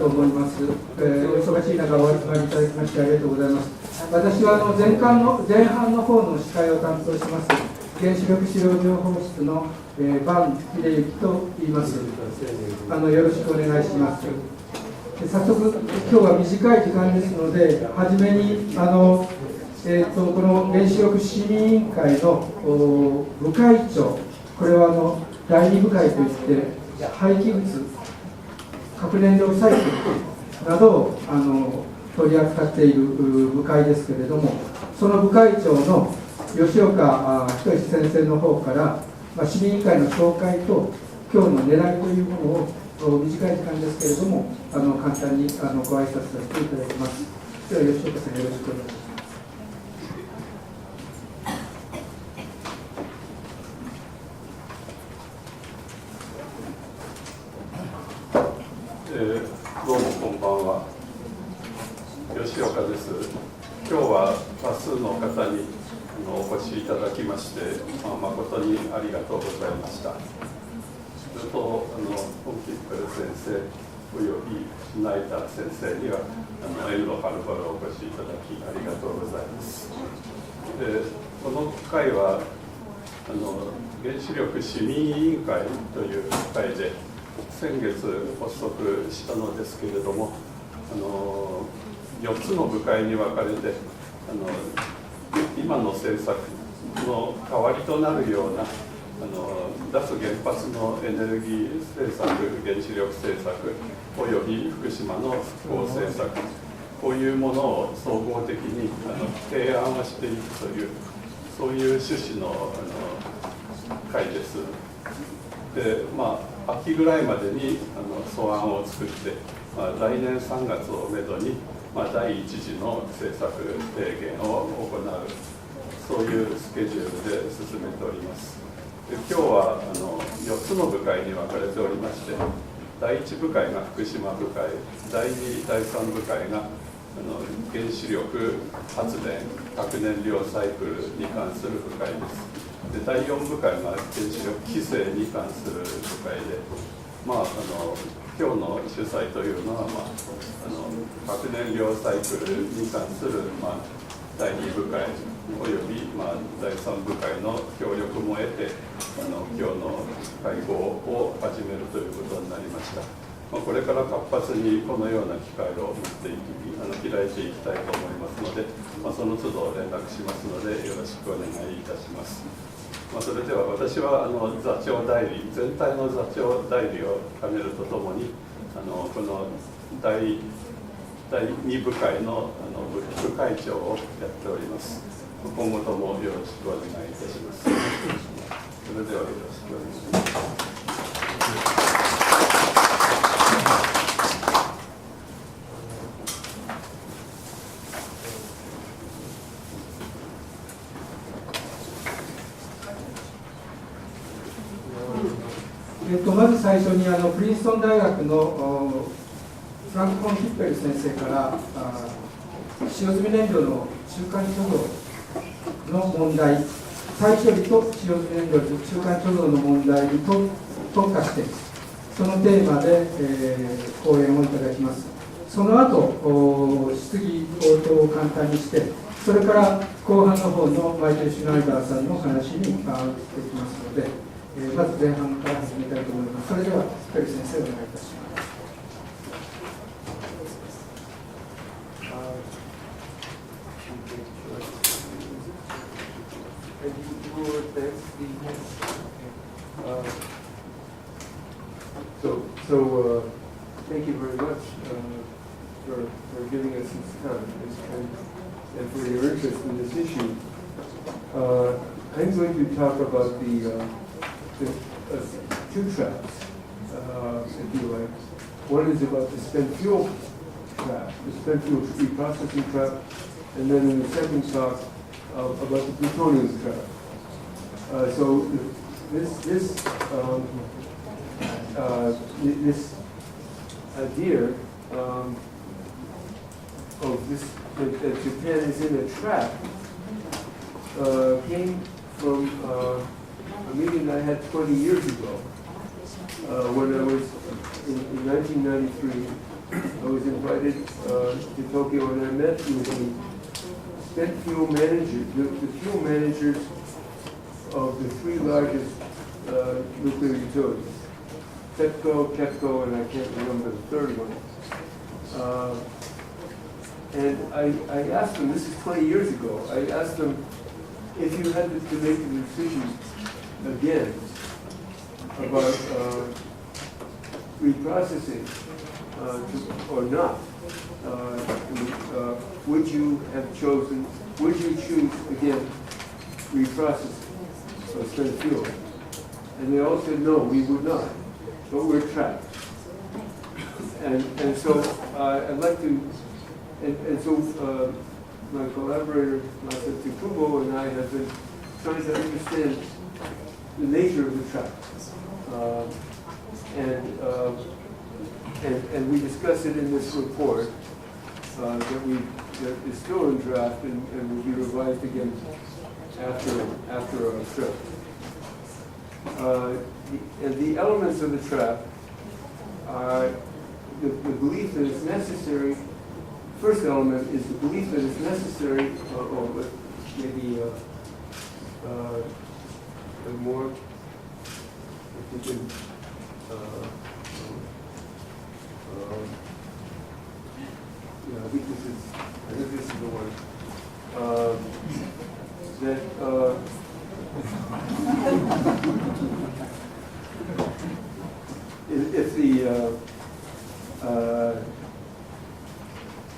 思います。お忙しい中お集まりいただきましてありがとうございます。私は前半の方の司会を担当します原子力市場情報室の坂秀之と言います。よろしくお願いします。早速今日は短い時間ですので、初めにこの原子力市民委員会の部会長、これは第2部会といって廃棄物、核燃料サイクルなどを取り扱っている部会ですけれども、その部会長の吉岡仁先生の方から、市民委員会の紹介と今日の狙いというものを短い時間ですけれども簡単にご挨拶させていただきます。では吉岡さん、よろしくお願いします。どうもこんばんは。吉岡です。今日は多数の方にお越しいただきまして、誠にありがとうございました。それとフォンヒッペル先生およびシュナイダー先生には遠路はるばるお越しいただきありがとうございます。この会は原子力市民委員会という会で先月発足したのですけれども、4つの部会に分かれて今の政策の代わりとなるような脱原発のエネルギー政策、原子力政策および福島の復興政策、こういうものを総合的に提案をしていくという、そういう趣旨の会です。で、秋ぐらいまでに素案を作って、来年3月をめどに第一次の政策提言を行う、そういうスケジュールで進めております。で、今日は4つの部会に分かれておりまして、第1部会が福島部会、第2、第3部会が原子力発電、核燃料サイクルに関する部会です。で、第4部会が原子力規制に関する部会で、今日の主催というのは、核燃料サイクルに関する、第2部会および、第3部会の協力も得て今日の会合を始めるということになりました。これから活発にこのような機会を持っていき開いていきたいと思いますので、その都度連絡しますのでよろしくお願いいたします。それでは私は座長代理、全体の座長代理を兼ねるとともにこの第2部会の副会長をやっております。今後ともよろしくお願いいたします。それではよろしくお願いします。まず最初にプリンストン大学のフランク・フォンヒッペル先生から使用済み燃料の中間貯蔵の問題、再処理と使用済み燃料の中間貯蔵の問題に特化して、そのテーマで、講演をいただきます。その後質疑応答を簡単にして、それから後半の方のマイケル・シュナイダーさんのお話に移っていきますので、まず前半から始めたいと思います。それではヒッペル先生、お願いいたします。Thank you very much for giving us this time and for your interest in this issue. I'm going to talk about the two traps, if you like. One is about the spent fuel trap, the spent fuel reprocessing trap, and then in the second talk about the plutonium trap. This idea of this that Japan is in a trap came from a meeting I had 20 years ago when I was in 1993 I was invited to Tokyo, and I met with the spent fuel managers, the fuel managers of the three largest nuclear utilities, TEPCO, KEPCO, and I can't remember the third one. And I asked them, this is 20 years ago, I asked them, if you had to make a decision again about reprocessing or not, would you choose again reprocessing of spent fuel? And they all said, no, we would not, but we're trapped. And so I'd like to, and so my collaborator, Masa Tsukubo, and I have been trying to understand the nature of the trap. And we discuss it in this report that is still in draft and will be revised again after our trip. And the elements of the trap are the belief that it's necessary. First element is the belief that it's necessary, or maybe more, if we can, I think this is the one. That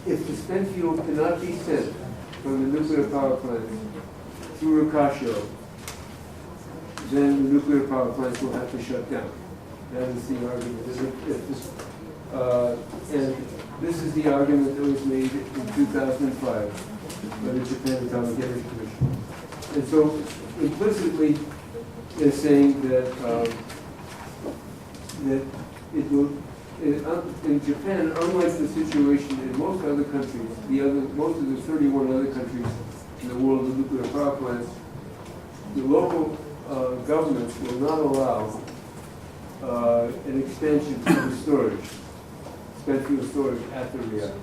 if the spent fuel cannot be sent from the nuclear power plant through Rokasho, then the nuclear power plants will have to shut down. That is the argument. And this is the argument that was made in 2005 by the Japan Atomic Energy Commission. And so implicitly they're saying that that it will, in Japan, unlike the situation in most other countries, most of the 31 other countries in the world of nuclear power plants, the local governments will not allow an extension to the storage, spent fuel storage at the reactor.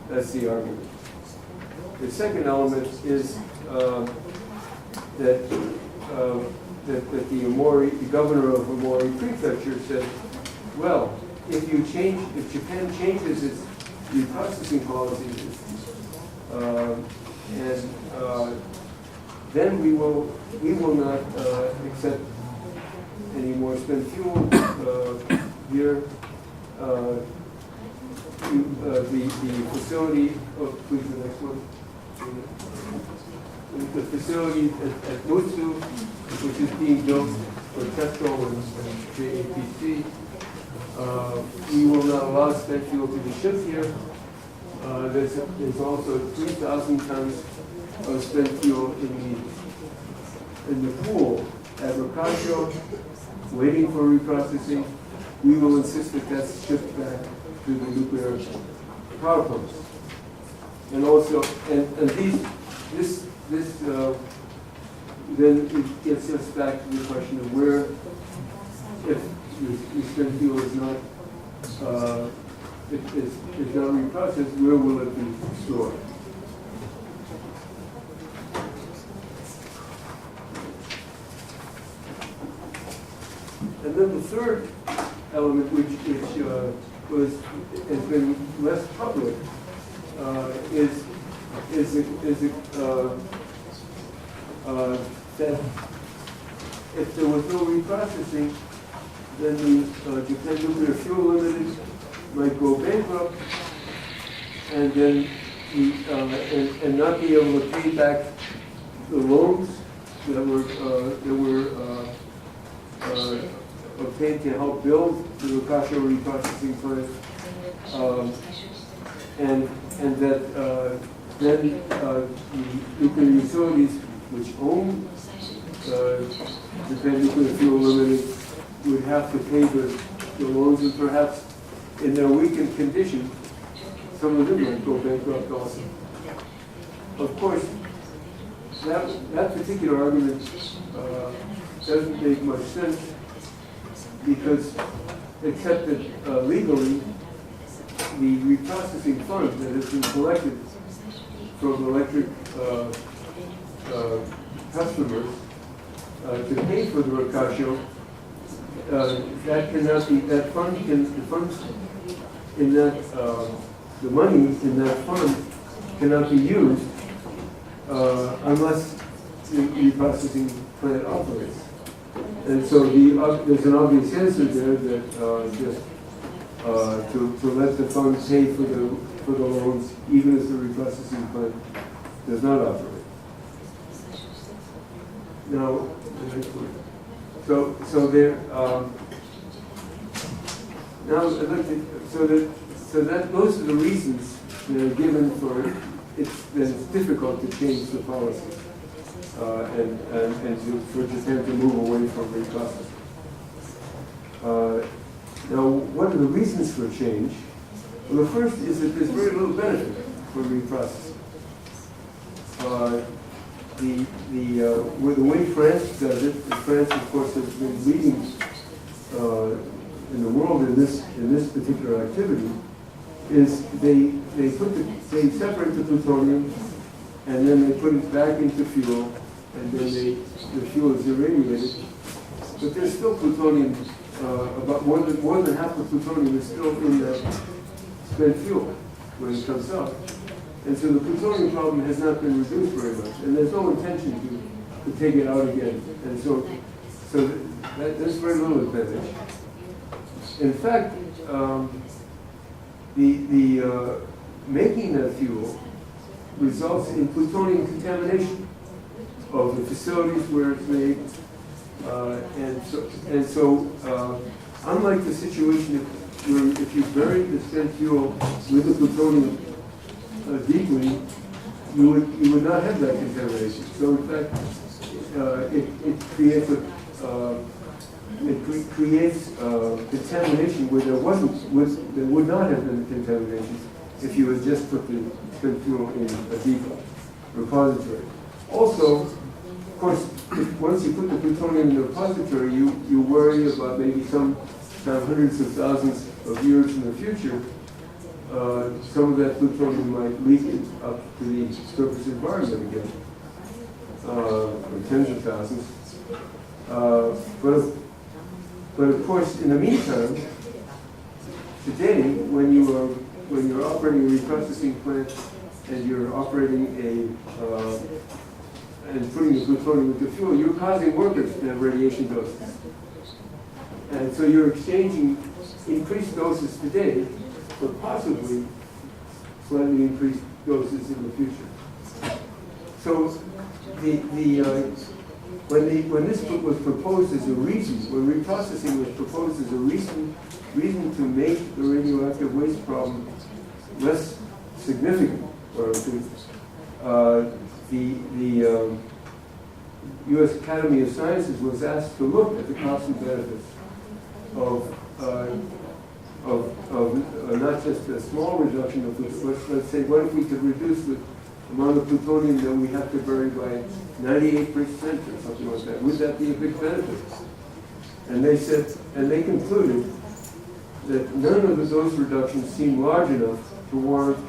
That's the argument. The second element is that the governor of Amori Prefecture said, well, if Japan changes its reprocessing policies, then we will not accept any more spent fuel here. The facility, please the next one. The facility at Mutsu, which is being built for TEPCO and JAPC, we will not allow spent fuel to be shipped here. There's also 3,000 tons of spent fuel in the pool at Rokasho, waiting for reprocessing. We will insist that that's shipped back to the nuclear power plants. And also, then it gets us back to the question of where, if the spent fuel is not reprocessed, where will it be stored? And then the third element, which has been less public, is that if there was no reprocessing, then the Japan Nuclear Fuel Limited might go bankrupt, and then and not be able to pay back the loans that were obtained to help build the Rokasho reprocessing plant, and that then the nuclear utilities which own Japan Nuclear Fuel Limited would have to pay the loans, and perhaps in their weakened condition, some of them might go bankrupt also. Of course, that particular argument doesn't make much sense, because except that legally, the reprocessing fund that has been collected from electric customers to pay for the recatio, the funds in that, the money in that fund cannot be used unless the reprocessing plant operates. And so there's an obvious answer there that just to let the fund pay for the loans even if the reprocessing plant does not operate. Now, the next one. So there. Now, I'd like to, so that those are the reasons that are given for it. It's difficult to change the policy and for Japan to move away from reprocessing. Now, what are the reasons for change? Well, the first is that there's very little benefit from reprocessing. With the way France does it, France, of course, has been leading in the world in this particular activity, is they separate the plutonium and then they put it back into fuel, and then the fuel is irradiated. But there's still plutonium. About more than half the plutonium is still in that spent fuel when it comes out. And so the plutonium problem has not been reduced very much, and there's no intention to take it out again. And so there's very little advantage. In fact, making that fuel results in plutonium contamination of the facilities where it's made, and so unlike the situation if you buried the spent fuel with the plutonium deeply, you would not have that contamination. So in fact, it creates contamination where there would not have been contamination if you had just put the spent fuel in a deep repository. Also, of course, once you put the plutonium in the repository, you worry about maybe some hundreds of thousands of years in the future, some of that plutonium might leak up to the surface environment again, or tens of thousands. But of course, in the meantime, today, when you're operating a reprocessing plant and you're operating and putting the plutonium into fuel, you're causing workers to have radiation doses. And so you're exchanging increased doses today for possibly slightly increased doses in the future. So when this book was proposed as a reason, when reprocessing was proposed as a reason to make the radioactive waste problem less significant, or the U.S. Academy of Sciences was asked to look at the costs and benefits of not just a small reduction of plutonium, let's say, what if we could reduce the amount of plutonium that we have to bury by 98% or something like that? Would that be a big benefit? And they said, and they concluded that none of those reductions seem large enough to warrant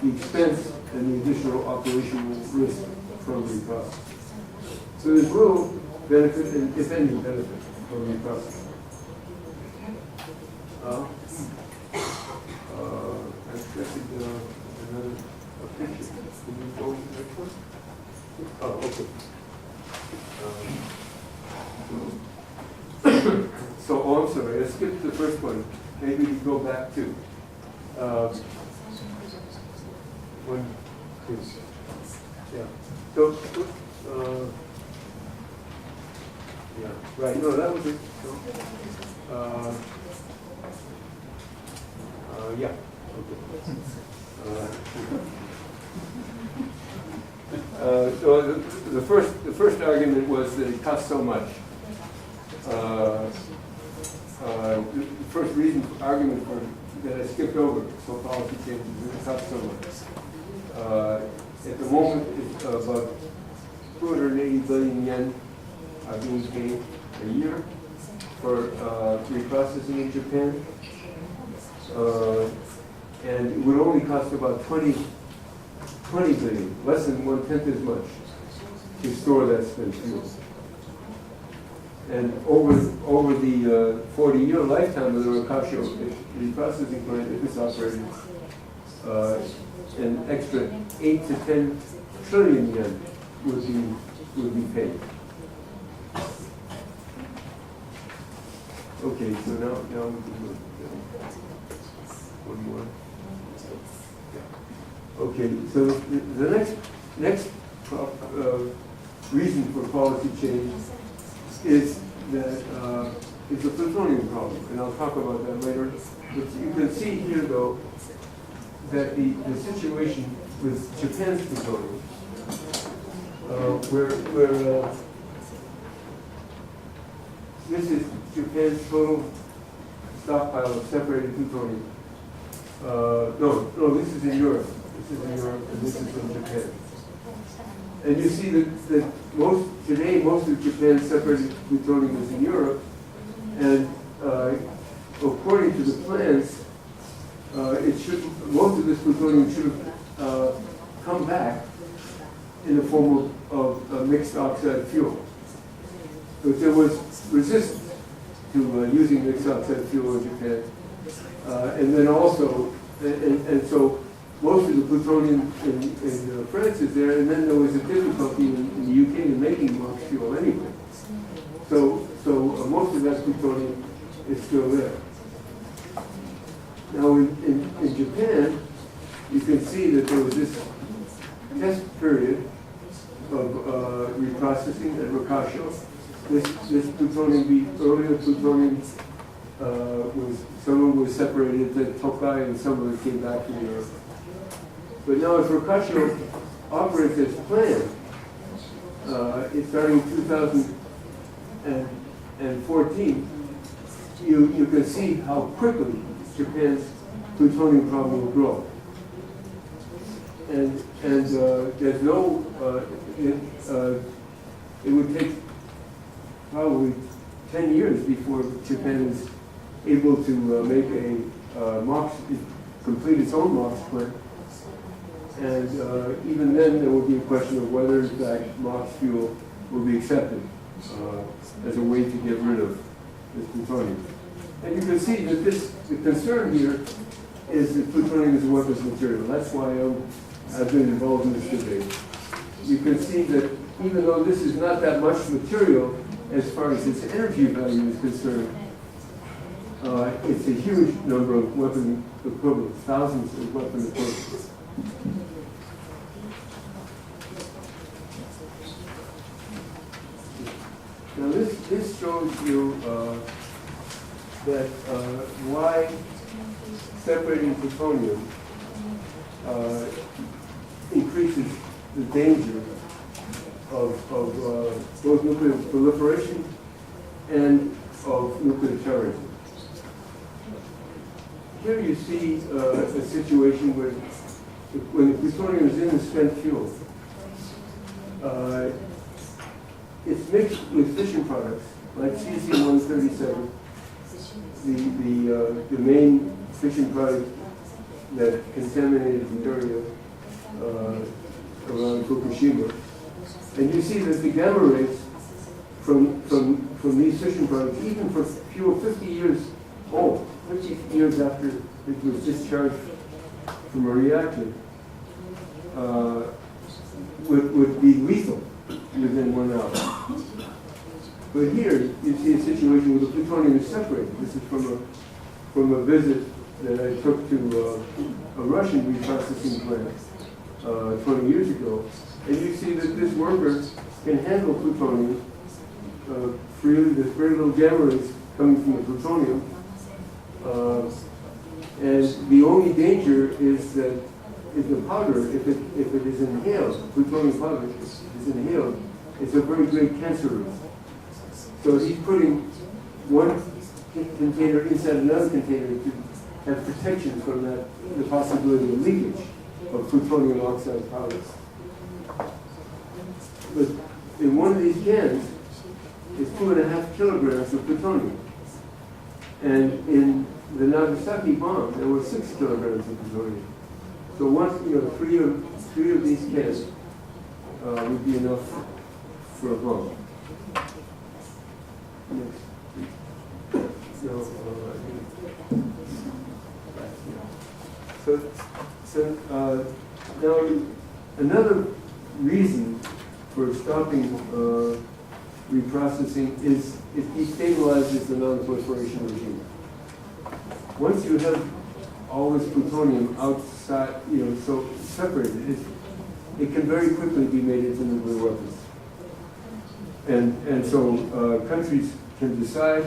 the expense and the additional operational risk from reprocessing. So there's little benefit, if any benefit, from reprocessing. I've got another picture. Can you go to the next one? Oh, okay. So, I'm sorry, I skipped the first one. Maybe we go back to one, two. Yeah. So, yeah, right. No, that was it. So, yeah. Okay. So the first argument was that it costs so much. The first argument for that I skipped over, so policy changes, it costs so much. At the moment, it's about 280 billion yen are being paid a year for reprocessing in Japan. And it would only cost about 20 billion, less than 1/10 as much, to store that spent fuel. And over the 40-year lifetime of the Rokasho reprocessing plant, if it's operated, an extra 8 to 10 trillion yen would be paid. Okay, so now we can move. One more. Okay, so the next reason for policy change is that it's a plutonium problem, and I'll talk about that later. But you can see here, though, that the situation with Japan's plutonium, where this is Japan's total stockpile of separated plutonium. No, this is in Europe. This is in Europe, and this is in Japan. And you see that most of Japan's separated plutonium is in Europe, and according to the plans, most of this plutonium should have come back in the form of mixed oxide fuel. But there was resistance to using mixed oxide fuel in Japan, and then also, and so most of the plutonium in France is there, and then there was a difficulty in the UK in making MOX fuel anyway. So most of that plutonium is still there. Now in Japan, you can see that there was this test period of reprocessing at Rokasho. This plutonium, earlier plutonium, some of it was separated at Tokai, and some of it came back from Europe. But now if Rokasho operates as planned, it's starting in 2014, you can see how quickly Japan's plutonium problem will grow. And there's no, it would take probably 10 years before Japan is able to make a MOX, complete its own MOX plant. And even then, there will be a question of whether, in fact, MOX fuel will be accepted as a way to get rid of this plutonium. And you can see that the concern here is that plutonium is a weapons material. That's why I've been involved in this debate. You can see that even though this is not that much material as far as its energy value is concerned, it's a huge number of weapon equivalents, thousands of weapon equivalents. Now this shows you that why separating plutonium increases the danger of both nuclear proliferation and of nuclear terrorism. Here you see a situation where when the plutonium is in the spent fuel, it's mixed with fission products like cesium-137, the main fission product that contaminated the area around Fukushima. And you see that the gamma rays from these fission products, even for fuel 50 years old, 50 years after it was discharged from a reactor, would be lethal within 1 hour. But here you see a situation where the plutonium is separated. This is from a visit that I took to a Russian reprocessing plant 20 years ago. And you see that this worker can handle plutonium freely. There's very little gamma rays coming from the plutonium. And the only danger is that if the powder, if it is inhaled, plutonium powder is inhaled, it's a very great cancer risk. So he's putting one container inside another container to have protection from the possibility of leakage of plutonium oxide powders. But in one of these cans is 2.5 kilograms of plutonium. And in the Nagasaki bomb, there were 6 kilograms of plutonium. So once, three of these cans would be enough for a bomb. Next. So now another reason for stopping reprocessing is it destabilizes the non-proliferation regime. Once you have all this plutonium outside, so separated, it can very quickly be made into nuclear weapons. And so countries can decide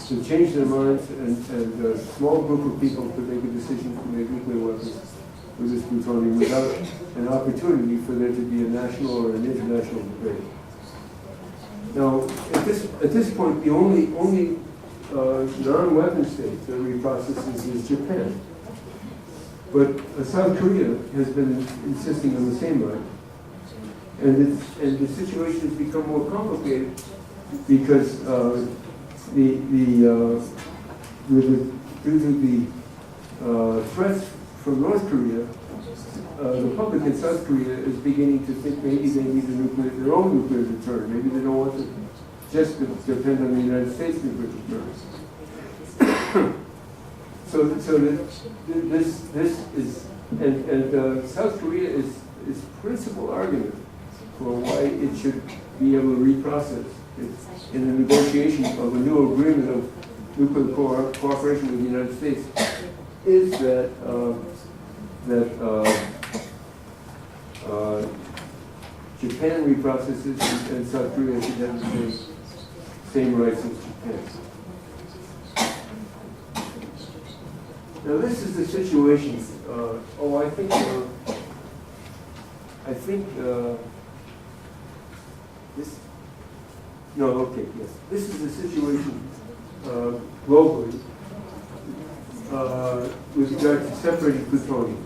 to change their minds, and a small group of people could make a decision to make nuclear weapons with this plutonium without an opportunity for there to be a national or an international debate. Now, at this point, the only non-weapon state that reprocesses is Japan. But South Korea has been insisting on the same right. And the situation has become more complicated because due to the threats from North Korea, the public in South Korea is beginning to think maybe they need their own nuclear deterrent. Maybe they don't want to just depend on the United States nuclear deterrent. So this is, and South Korea is principal argument for why it should be able to reprocess. It's in the negotiation of a new agreement of nuclear cooperation with the United States, is that Japan reprocesses and South Korea should have the same rights as Japan. Now this is the situation. This is the situation globally with regard to separating plutonium.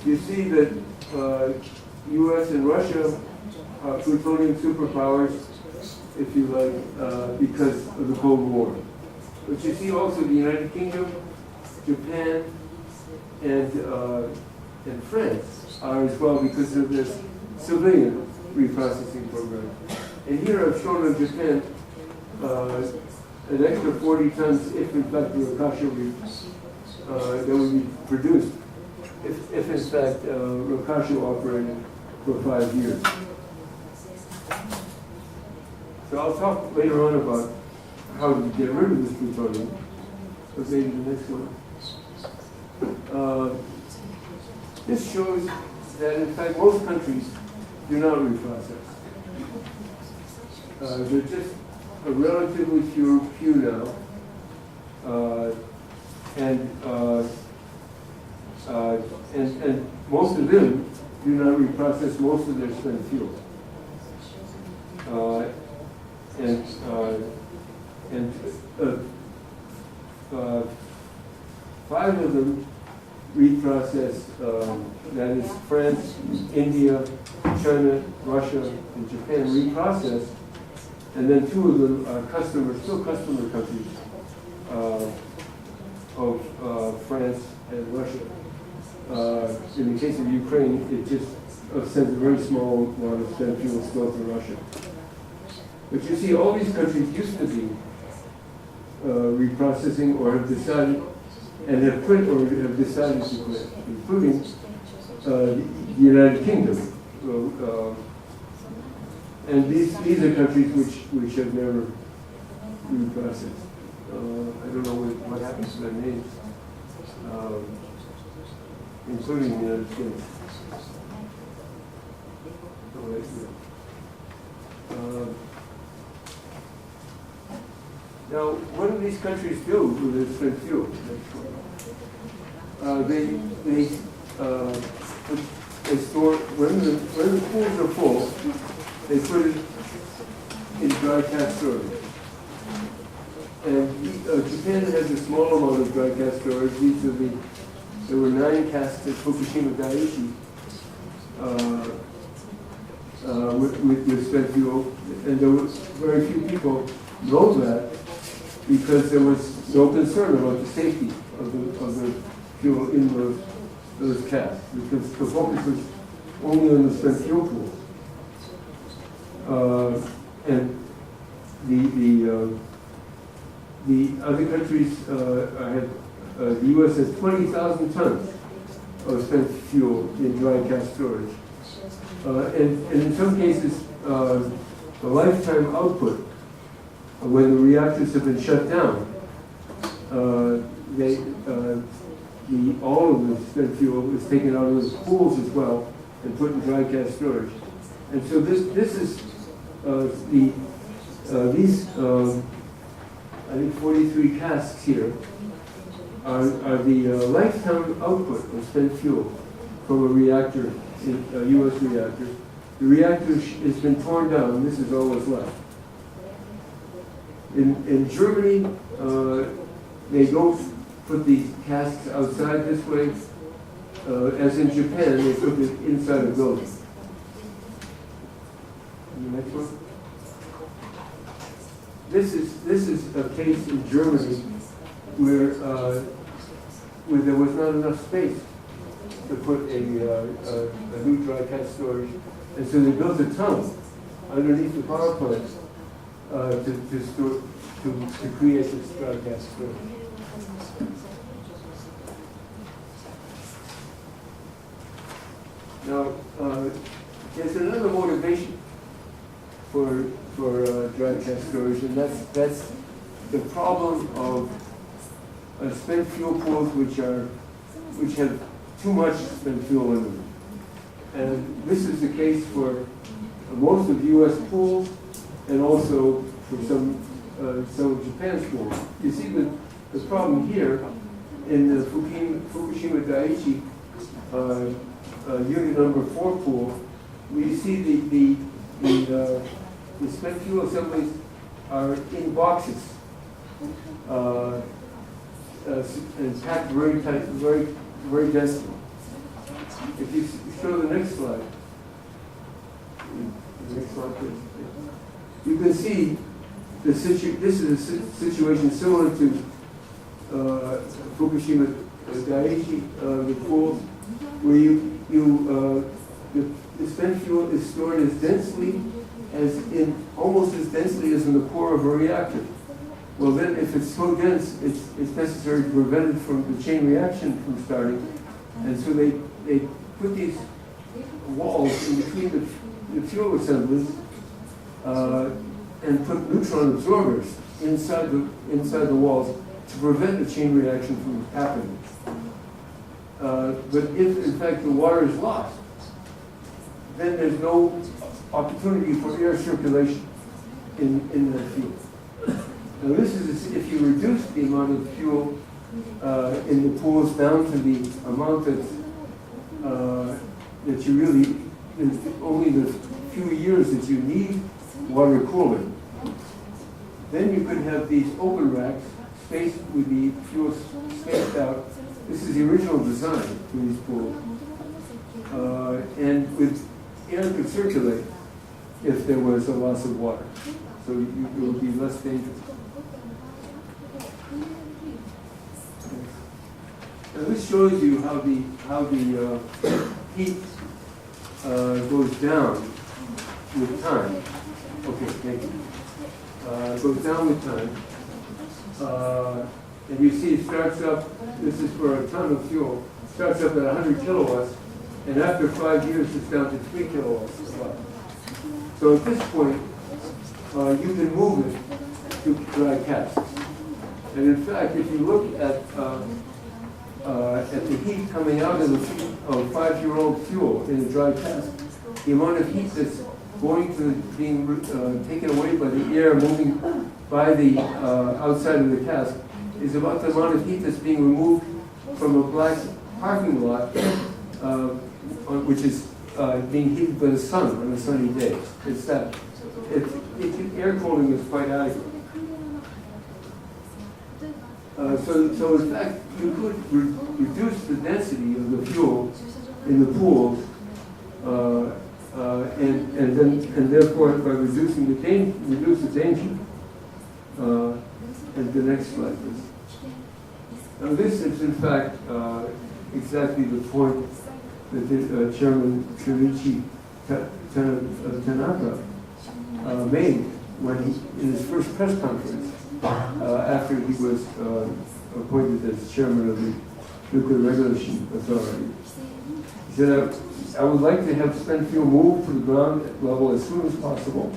You see that U.S. and Russia are plutonium superpowers, if you like, because of the Cold War. But you see also the United Kingdom, Japan, and France are as well because of this civilian reprocessing program. And here I've shown in Japan an extra 40 tons if in fact the Rokasha that would be produced if in fact Rokasha operated for 5 years. So I'll talk later on about how to get rid of this plutonium. But maybe the next one. This shows that in fact most countries do not reprocess. They're just a relatively few now, and most of them do not reprocess most of their spent fuel. Five of them reprocess, that is France, India, China, Russia, and Japan reprocess, and then 2 of them are still customer countries of France and Russia. In the case of Ukraine, it just sends a very small amount of spent fuel still to Russia. But you see, all these countries used to be reprocessing or have decided and have quit or have decided to quit, including the United Kingdom. And these are countries which have never reprocessed. I don't know what happens to their names, including the United States. Now, what do these countries do with their spent fuel? They store, when the pools are full, they put it in dry cask storage. And Japan has a small amount of dry cask storage. There were 9 casks at Fukushima Daiichi with spent fuel, and there were very few people know that. because there was no concern about the safety of the fuel in those casks, because the focus was only on the spent fuel pool. And the other countries had, the U.S. has 20,000 tons of spent fuel in dry cask storage. And in some cases, the lifetime output, when the reactors have been shut down, all of the spent fuel is taken out of the pools as well and put in dry cask storage. And so this is these I think 43 casks here are the lifetime output of spent fuel from a reactor, a U.S. reactor. The reactor has been torn down. This is all that's left. In Germany, they don't put these casks outside this way. As in Japan, they put it inside a building. The next one. This is a case in Germany where there was not enough space to put a new dry cask storage, and so they built a tunnel underneath the power plant to create this dry cask storage. Now, there's another motivation for dry cask storage, and that's the problem of spent fuel pools which have too much spent fuel in them. And this is the case for most of U.S. pools, and also for some of Japan's pools. You see the problem here in the Fukushima Daiichi unit number 4 pool. We see the spent fuel assemblies are in boxes and packed very tight, very densely. If you show the next slide, please. You can see this is a situation similar to Fukushima Daiichi, the pools, where the spent fuel is stored as densely almost as densely as in the core of a reactor. Well, then, if it's so dense, it's necessary to prevent it from the chain reaction from starting, and so they put these walls in between the fuel assemblies and put neutron absorbers inside the walls to prevent the chain reaction from happening. But if, in fact, the water is lost, then there's no opportunity for air circulation in that fuel. Now, this is if you reduce the amount of fuel in the pools down to the amount that you really, only the few years that you need water cooling. Then you could have these open racks spaced with the fuel spaced out. This is the original design for these pools. And with air could circulate if there was a loss of water. So it would be less dangerous. Now this shows you how the heat goes down with time. Okay, thank you. Goes down with time. And you see it starts up, this is for a ton of fuel, starts up at 100 kilowatts, and after 5 years it's down to 3 kilowatts a watt. So at this point, you can move it to dry casks. And in fact, if you look at the heat coming out of 5-year-old fuel in a dry cask, the amount of heat that's going to being taken away by the air moving by the outside of the cask is about the amount of heat that's being removed from a black parking lot, which is being heated by the sun on a sunny day. It's that. Air cooling is quite adequate. So in fact, you could reduce the density of the fuel in the pools, and therefore by reduce the danger. And the next slide, please. Now this is in fact exactly the point that the, Chairman Shunichi Tanaka made when in his first press conference after he was appointed as chairman of the Nuclear Regulation Authority. He said, I would like to have spent fuel moved to the ground level as soon as possible.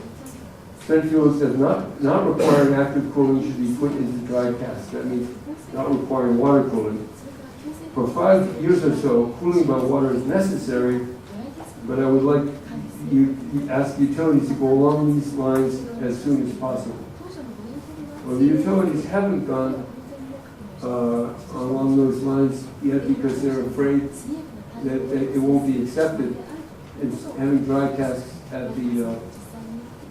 Spent fuels that not requiring active cooling should be put into dry casks. That means not requiring water cooling. For 5 years or so, cooling by water is necessary, but I would like you ask utilities to go along these lines as soon as possible. Well, the utilities haven't gone along those lines yet because they're afraid that it won't be accepted. It's having dry casks at the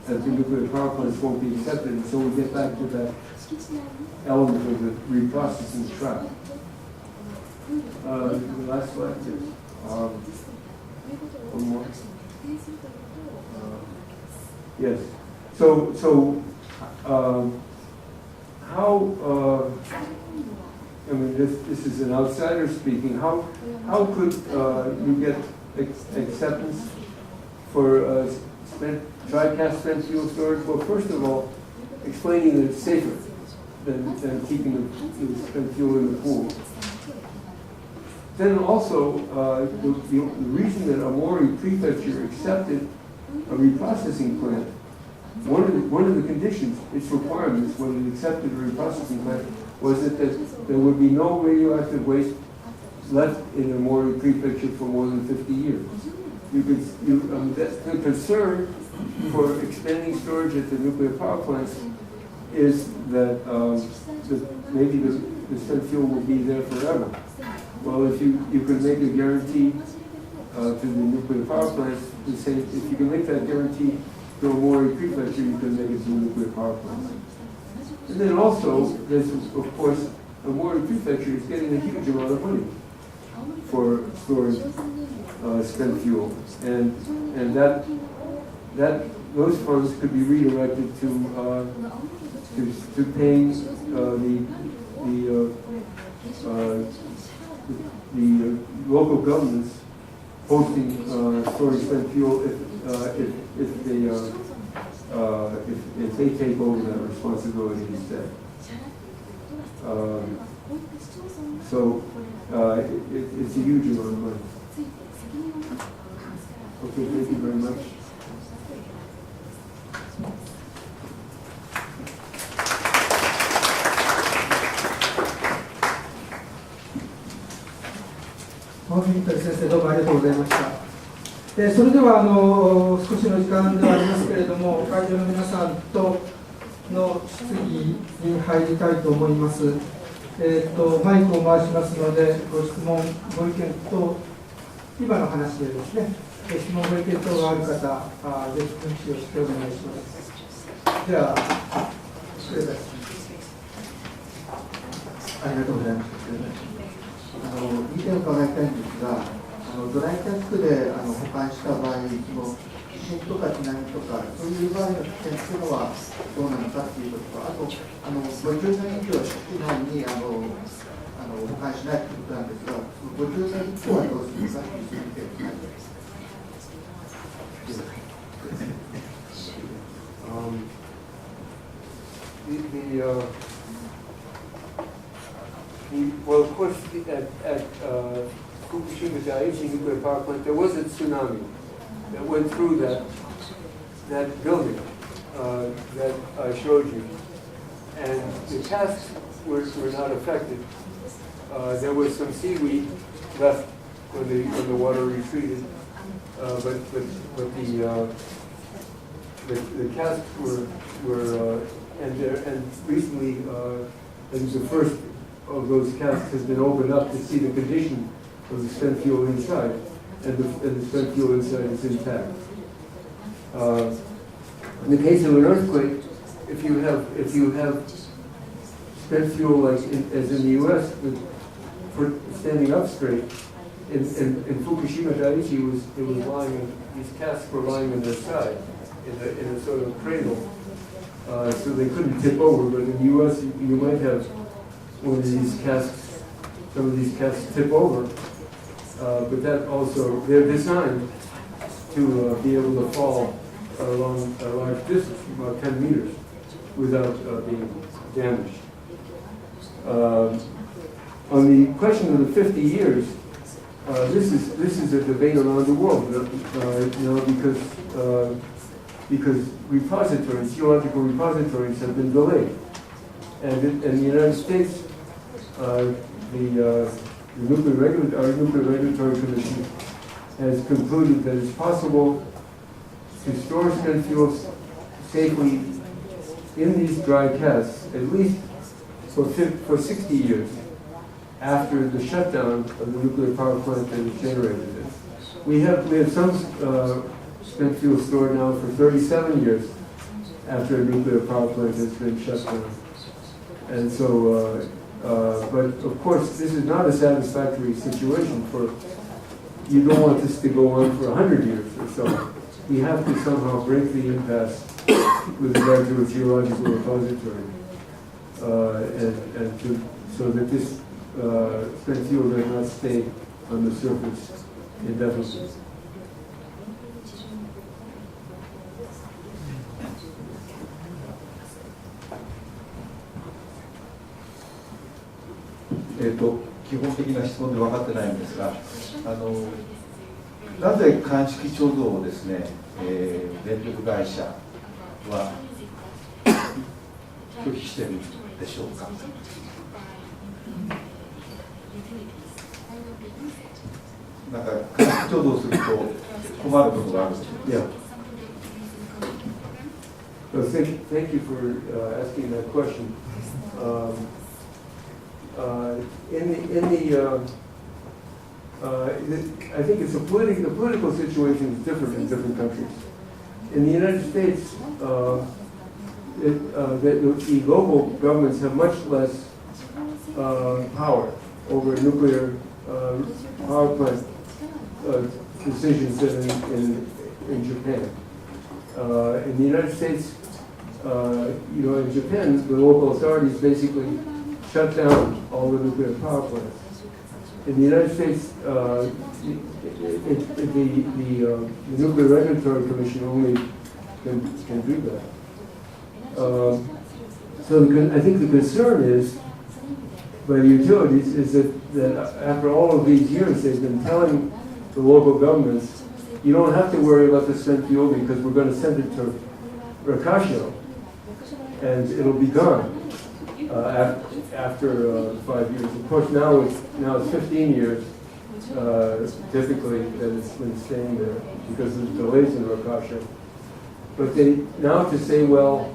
nuclear power plants won't be accepted, and so we get back to that element of the reprocessing trap. The last slide, please. One more. Yes. So how? I mean, this is an outsider speaking. How could you get acceptance for dry cask spent fuel storage? Well, first of all, explaining that it's safer than keeping the spent fuel in the pool. Then also, the reason that Aomori Prefecture accepted a reprocessing plant, one of the conditions, its requirements when it accepted a reprocessing plant, was that there would be no radioactive waste left in Aomori Prefecture for more than 50 years. The concern for expanding storage at the nuclear power plants is that maybe the spent fuel will be there forever. Well, if you can make a guarantee to the nuclear power plants, if you can make that guarantee to Aomori Prefecture, you can make it to the nuclear power plants. And then also, there's of course, Aomori Prefecture is getting a huge amount of money for storing spent fuel, and that those funds could be redirected to paying the local governments hosting storing spent fuel if they take over that responsibility instead. So it's a huge amount of money. Okay, thank you very much.フォンヒッペル先生、どうもありがとうございました。それでは少しの時間ではありますけれども、会場の皆さんとの質疑に入りたいと思います。マイクを回しますので、ご質問、ご意見等、今の話でですね、質問、ご意見等がある方、ぜひ挙手をしてお願いします。では、失礼いたします。ありがとうございます。意見を伺いたいんですが、ドライキャスクで保管した場合、地震とか津波とか、そういう場合の危険というのはどうなのかということと、あと、50年以上室内に保管しないということなんですが、50年以降はどうするかという意見を伺います。Well, of course, at Fukushima Daiichi nuclear power plant, there was a tsunami that went through that building that I showed you, and the casks were not affected. There was some seaweed left when the water retreated, but the casks were and recently I think the first of those casks has been opened up to see the condition of the spent fuel inside, and the spent fuel inside is intact. In the case of an earthquake, if you have spent fuel like as in the U.S. for standing up straight, in Fukushima Daiichi it was lying. These casks were lying on their side in a sort of cradle. so they couldn't tip over. But in the U.S., you might have one of these casks, some of these casks tip over. But that also, they're designed to be able to fall along a large distance, about 10 meters, without being damaged. On the question of the 50 years, this is a debate around the world, because repositories, geological repositories, have been delayed, and in the United States, our Nuclear Regulatory Commission has concluded that it's possible to store spent fuels safely in these dry casks, at least for 60 years after the shutdown of the nuclear power plant that has generated it. We have some spent fuel stored now for 37 years after a nuclear power plant has been shut down. And so, but of course, this is not a satisfactory situation for, you don't want this to go on for 100 years or so. We have to somehow break the impasse with regard to a geological repository, so that this spent fuel does not stay on the surface indefinitely. 基本的な質問で分かってないんですが、なぜ乾式貯蔵をですね、電力会社は拒否しているんでしょうか。なんか乾式貯蔵すると困ることがあるんですよ。Yeah. So thank you for asking that question. I think the political situation is different in different countries. In the United States, the local governments have much less power over nuclear power plant decisions than in Japan. In the United States, in Japan, the local authorities basically shut down all the nuclear power plants. In the United States, the Nuclear Regulatory Commission only can do that. So I think the concern is, by the utilities, is that after all of these years, they've been telling the local governments, you don't have to worry about the spent fuel because we're going to send it to Rakashio, and it'll be gone after 5 years. Of course, now it's 15 years typically that it's been staying there because of the delays in Rakashio. But they now to say, well,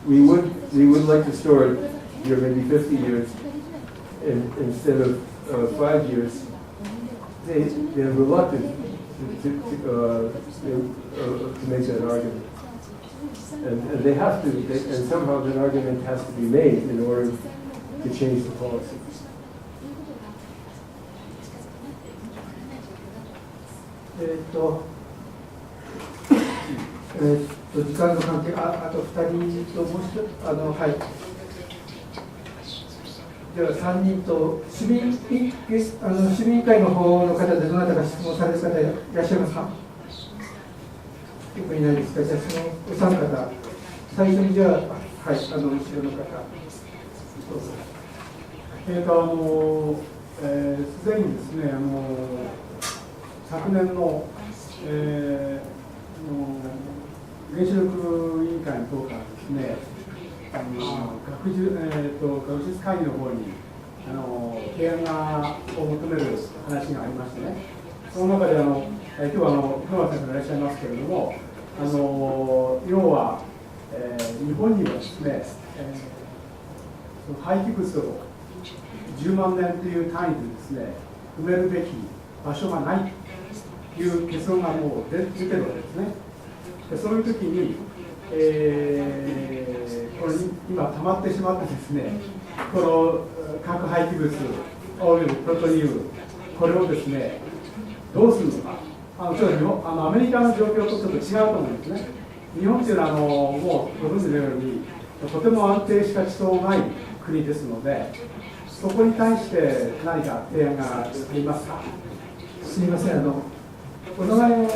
we would like to store it here maybe 50 years instead of 5 years. They're reluctant to make that argument. And they have to, and somehow that argument has to be made in order to change the policy. 時間の関係、あと2人ともう一つ、はい。では3人と市民委員会の方の方でどなたか質問される方いらっしゃいますか。特にないですか。じゃあそのお三方、最初にじゃあ、はい、後ろの方。すでにですね、昨年の、原子力委員会の等からですね、学術会議の方に提案を求める話がありましてね、その中で今日は熊谷さんがいらっしゃいますけれども、要は、日本にはですね、廃棄物を10万年という単位でですね、埋めるべき場所がないという結論がもう出てるわけですね。でそういう時に、これ今溜まってしまってですね、この核廃棄物、オイル、プロトニウム、これをですね、どうするのか、ちょっとアメリカの状況とちょっと違うと思うんですね。日本というのはもうご存知のようにとても安定した地層がない国ですので、そこに対して何か提案がありますか。すみません、お名前、大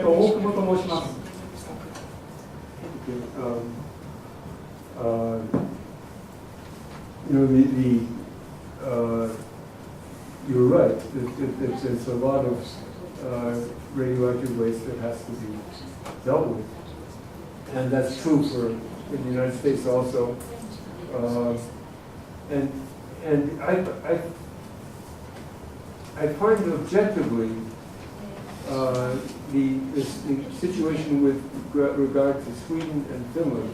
久保と申します。You're right. It's a lot of radioactive waste that has to be dealt with, and that's true for in the United States also. And I find objectively the situation with regard to Sweden and Finland,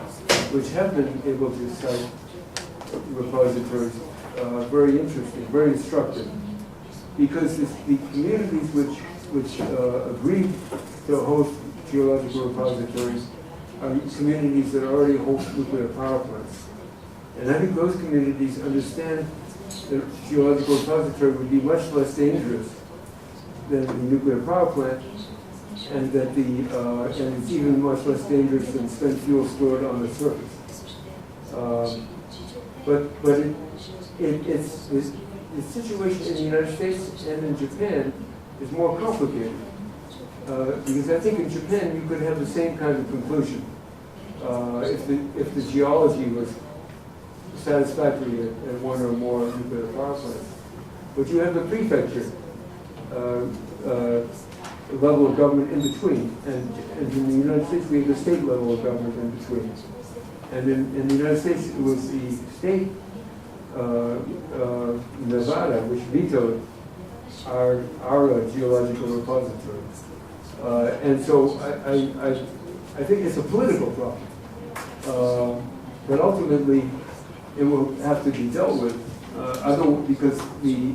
which have been able to cite repositories, very interesting, very instructive, because it's the communities which agreed to host geological repositories are communities that already host nuclear power plants. And I think those communities understand that a geological repository would be much less dangerous than the nuclear power plant, and that and it's even much less dangerous than spent fuel stored on the surface. But the situation in the United States and in Japan is more complicated, because I think in Japan you could have the same kind of conclusion if the geology was satisfactory at one or more nuclear power plants. But you have the prefecture level of government in between, and in the United States we have the state level of government in between. And in the United States it was the state, Nevada, which vetoed our geological repository. And so I think it's a political problem, but ultimately it will have to be dealt with, because the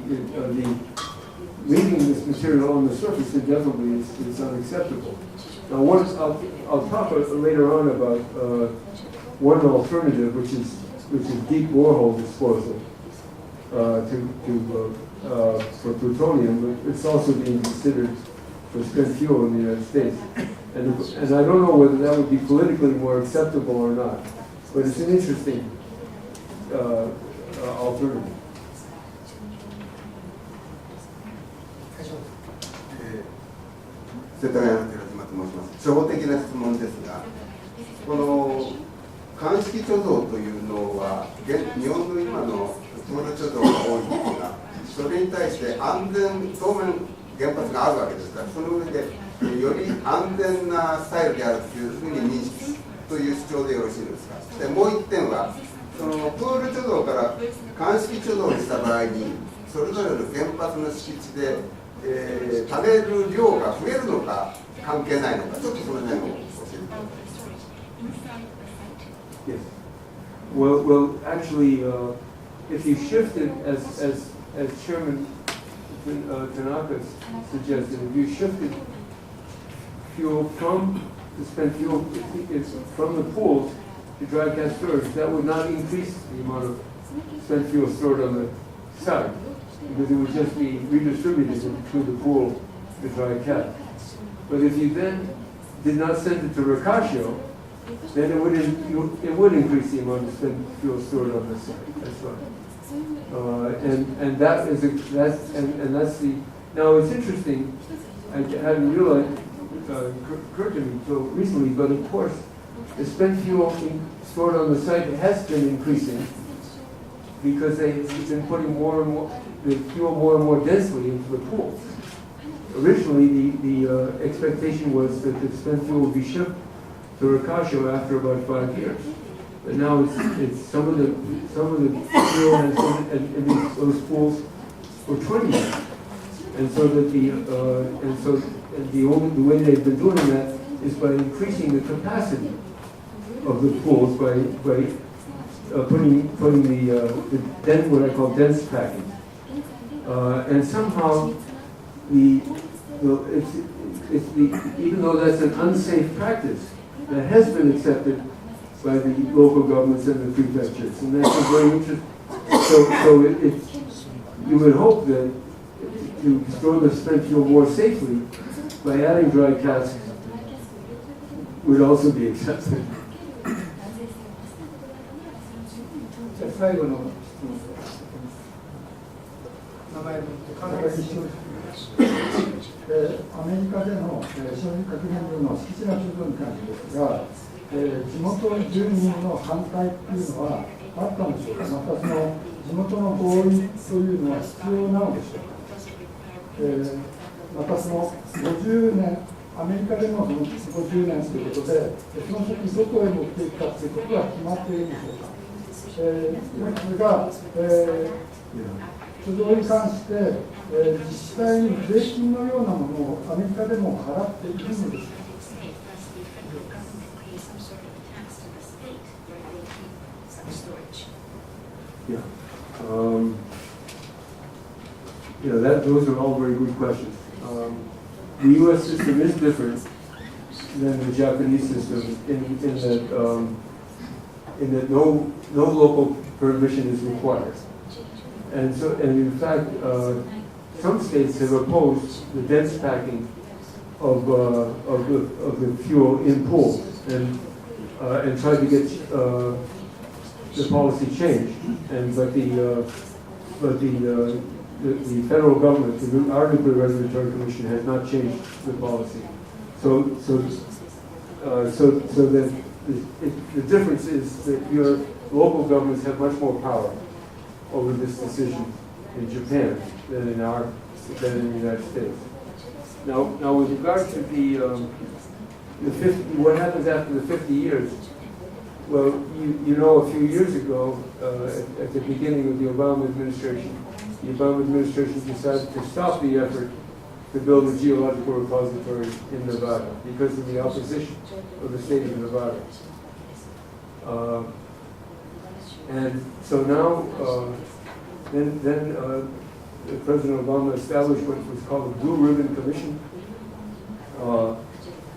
leaving this material on the surface indefinitely is unacceptable. Now, I'll talk later on about one alternative, which is deep borehole disposal for plutonium, but it's also being considered for spent fuel in the United States. And I don't know whether that would be politically more acceptable or not, but it's an interesting alternative. 世田谷の寺島と申します。初歩的な質問ですが、この乾式貯蔵というのは日本の今のプール貯蔵が多いんですが、それに対して安全当面原発があるわけですから、その上でより安全なスタイルであるというふうに認識という主張でよろしいですか。でもう一点は、そのプール貯蔵から乾式貯蔵にした場合に、それぞれの原発の敷地で、食べる量が増えるのか関係ないのか、ちょっとその辺を教えてください。Yes. Well, actually, if you shifted, as Chairman Tanaka suggested, if you shifted fuel from the spent fuel from the pools to dry gas storage, that would not increase the amount of spent fuel stored on the site, because it would just be redistributed between the pool and dry gas. But if you then did not send it to Ricaccio, then it would increase the amount of spent fuel stored on the site. That's right. And that's the. Now it's interesting. I hadn't realized occurred to me until recently, but of course, the spent fuel stored on the site has been increasing because they've been putting more and more the fuel more and more densely into the pools. Originally, the expectation was that the spent fuel would be shipped to Ricaccio after about 5 years, but now it's some of the fuel and those pools for 20 years, and so that the way they've been doing that is by increasing the capacity of the pools by putting the what I call dense packing, and somehow even though that's an unsafe practice, that has been accepted by the local governments and the prefectures, and that's a very interesting. So you would hope that to store the spent fuel more safely by adding dry casks would also be accepted. じゃあ最後の質問です。名前をアメリカでの消費核燃料の敷地内部分管理ですが、地元住民の反対っていうのはあったんでしょうか。またその地元の合意というのは必要なのでしょうか。またその50年、アメリカでのその50年ということで、その先どこへ持っていくかということが決まっているんでしょうか。それが、貯蔵に関して、自治体に税金のようなものをアメリカでも払っているのでしょうか。Those are all very good questions. The U.S. system is different than the Japanese system in that no local permission is required, and in fact, some states have opposed the dense packing of the fuel in pools and tried to get the policy changed, but the federal government, our Nuclear Regulatory Commission, has not changed the policy. So that the difference is that your local governments have much more power over this decision in Japan than in the United States. Now with regard to the 50, what happens after the 50 years? Well, you know, a few years ago, at the beginning of the Obama administration decided to stop the effort to build a geological repository in Nevada because of the opposition of the state of Nevada. And so now, then President Obama established what was called the Blue Ribbon Commission,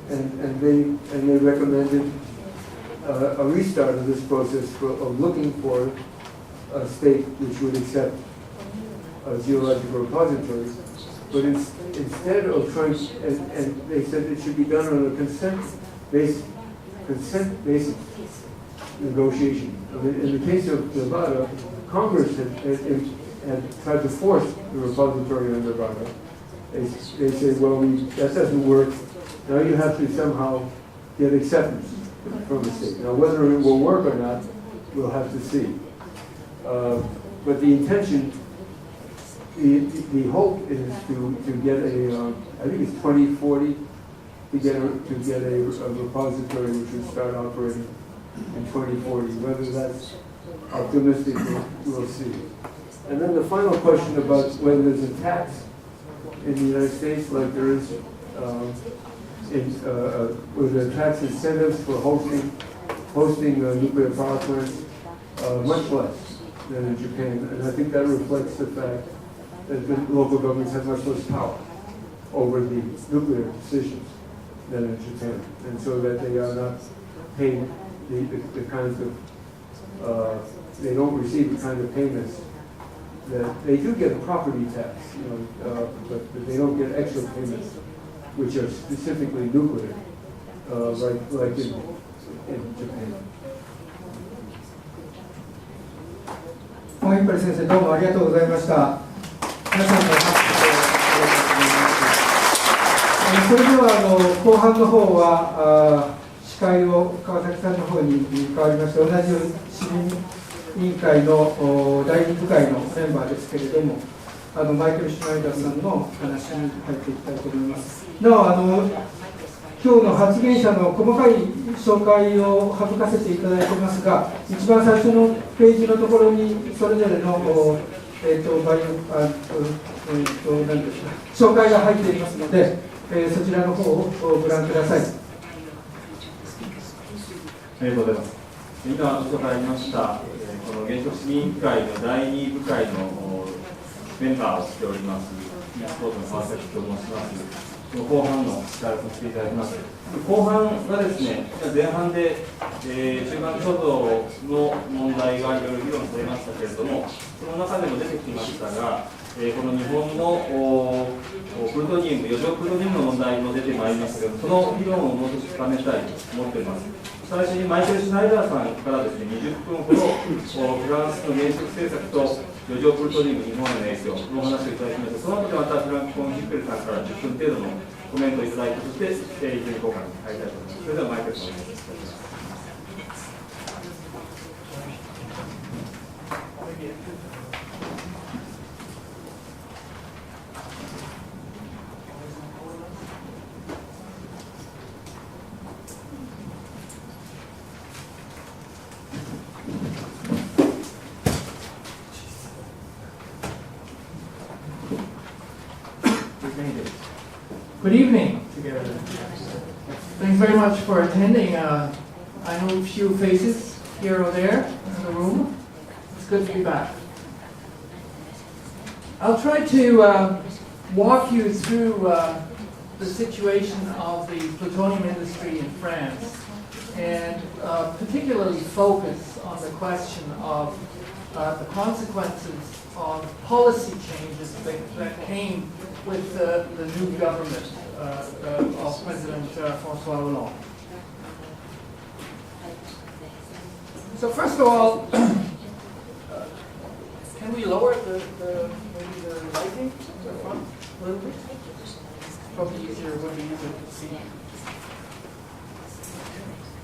and they recommended a restart of this process of looking for a state which would accept geological repositories, but instead of trying, and they said it should be done on a consent-based negotiation. In the case of Nevada, Congress had tried to force the repository on Nevada. They said, well, that doesn't work. Now you have to somehow get acceptance from the state. Now whether it will work or not, we'll have to see. But the intention, the hope is to get a, I think it's 2040, to get a repository which would start operating in 2040. Whether that's optimistic, we'll see. And then the final question about whether there's a tax in the United States, like there is with the tax incentives for hosting nuclear power plants, much less than in Japan. And I think that reflects the fact that the local governments have much less power over the nuclear decisions than in Japan, and so that they are not paid the kinds of they don't receive the kind of payments that they do get a property tax, but they don't get extra payments which are specifically nuclear, like in Japan. フォンヒッペル先生、どうもありがとうございました。皆さんの拍手をそれでは後半の方は司会を川崎さんの方に変わりまして、同じ市民委員会の第2部会のメンバーですけれども、マイケル・シュナイダーさんの話に入っていきたいと思います。なお今日の発言者の細かい紹介を省かせていただいていますが、一番最初のページのところにそれぞれの何ですか、紹介が入っていますので、そちらの方をご覧ください。ありがとうございます。今ご紹介ありました、この原子力市民委員会の第2部会のメンバーをしております、スポーツの川崎と申します。後半の司会をさせていただきます。後半はですね、前半で、中間貯蔵の問題がいろいろ議論されましたけれども、その中でも出てきましたが、この日本のプルトニウム、余剰プルトニウムの問題も出てまいりますが、その議論をもう少し深めたいと思っております。最初にマイケル・シュナイダーさんからですね、20分ほどフランスの原子力政策と余剰プルトニウム日本への影響のお話をいただきました。その後でまたフランク・フォンヒッペルさんから10分程度のコメントをいただいて、そして意見交換に入りたいと思います。それではマイケルさんお願いします。Good evening together. Thanks very much for attending. I know a few faces here or there in the room. It's good to be back. I'll try to walk you through the situation of the plutonium industry in France and particularly focus on the question of the consequences of policy changes that came with the new government of President François Hollande. So first of all, can we lower maybe the lighting to the front a little bit? Probably would be easier to see.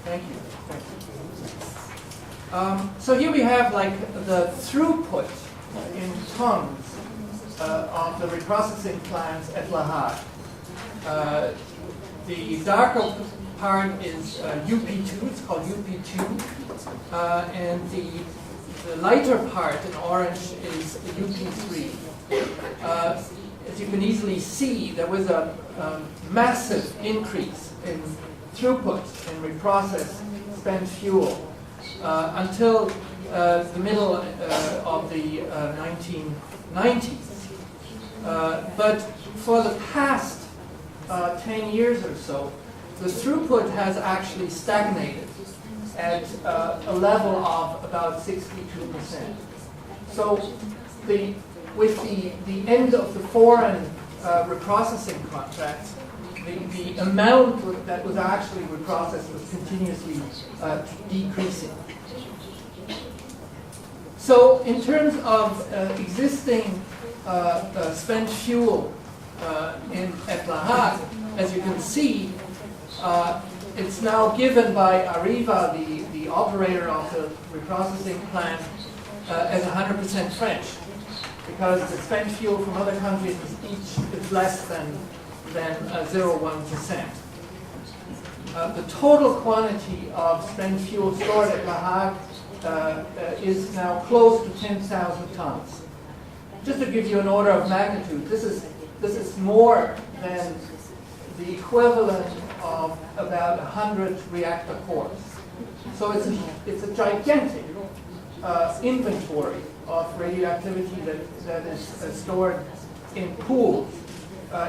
Thank you. So here we have like the throughput in tons of the reprocessing plants at La Hague. The darker part is UP2, it's called UP2, and the lighter part in orange is UP3. As you can easily see, there was a massive increase in throughput in reprocessed spent fuel until the middle of the 1990s. But for the past 10 years or so, the throughput has actually stagnated at a level of about 62%. So with the end of the foreign reprocessing contracts, the amount that was actually reprocessed was continuously decreasing. So in terms of existing spent fuel at La Hague, as you can see, it's now given by Arriva, the operator of the reprocessing plant, as 100% French, because the spent fuel from other countries is less than 0.1%. The total quantity of spent fuel stored at La Hague is now close to 10,000 tons. Just to give you an order of magnitude, this is more than the equivalent of about 100 reactor cores. So it's a gigantic inventory of radioactivity that is stored in pools,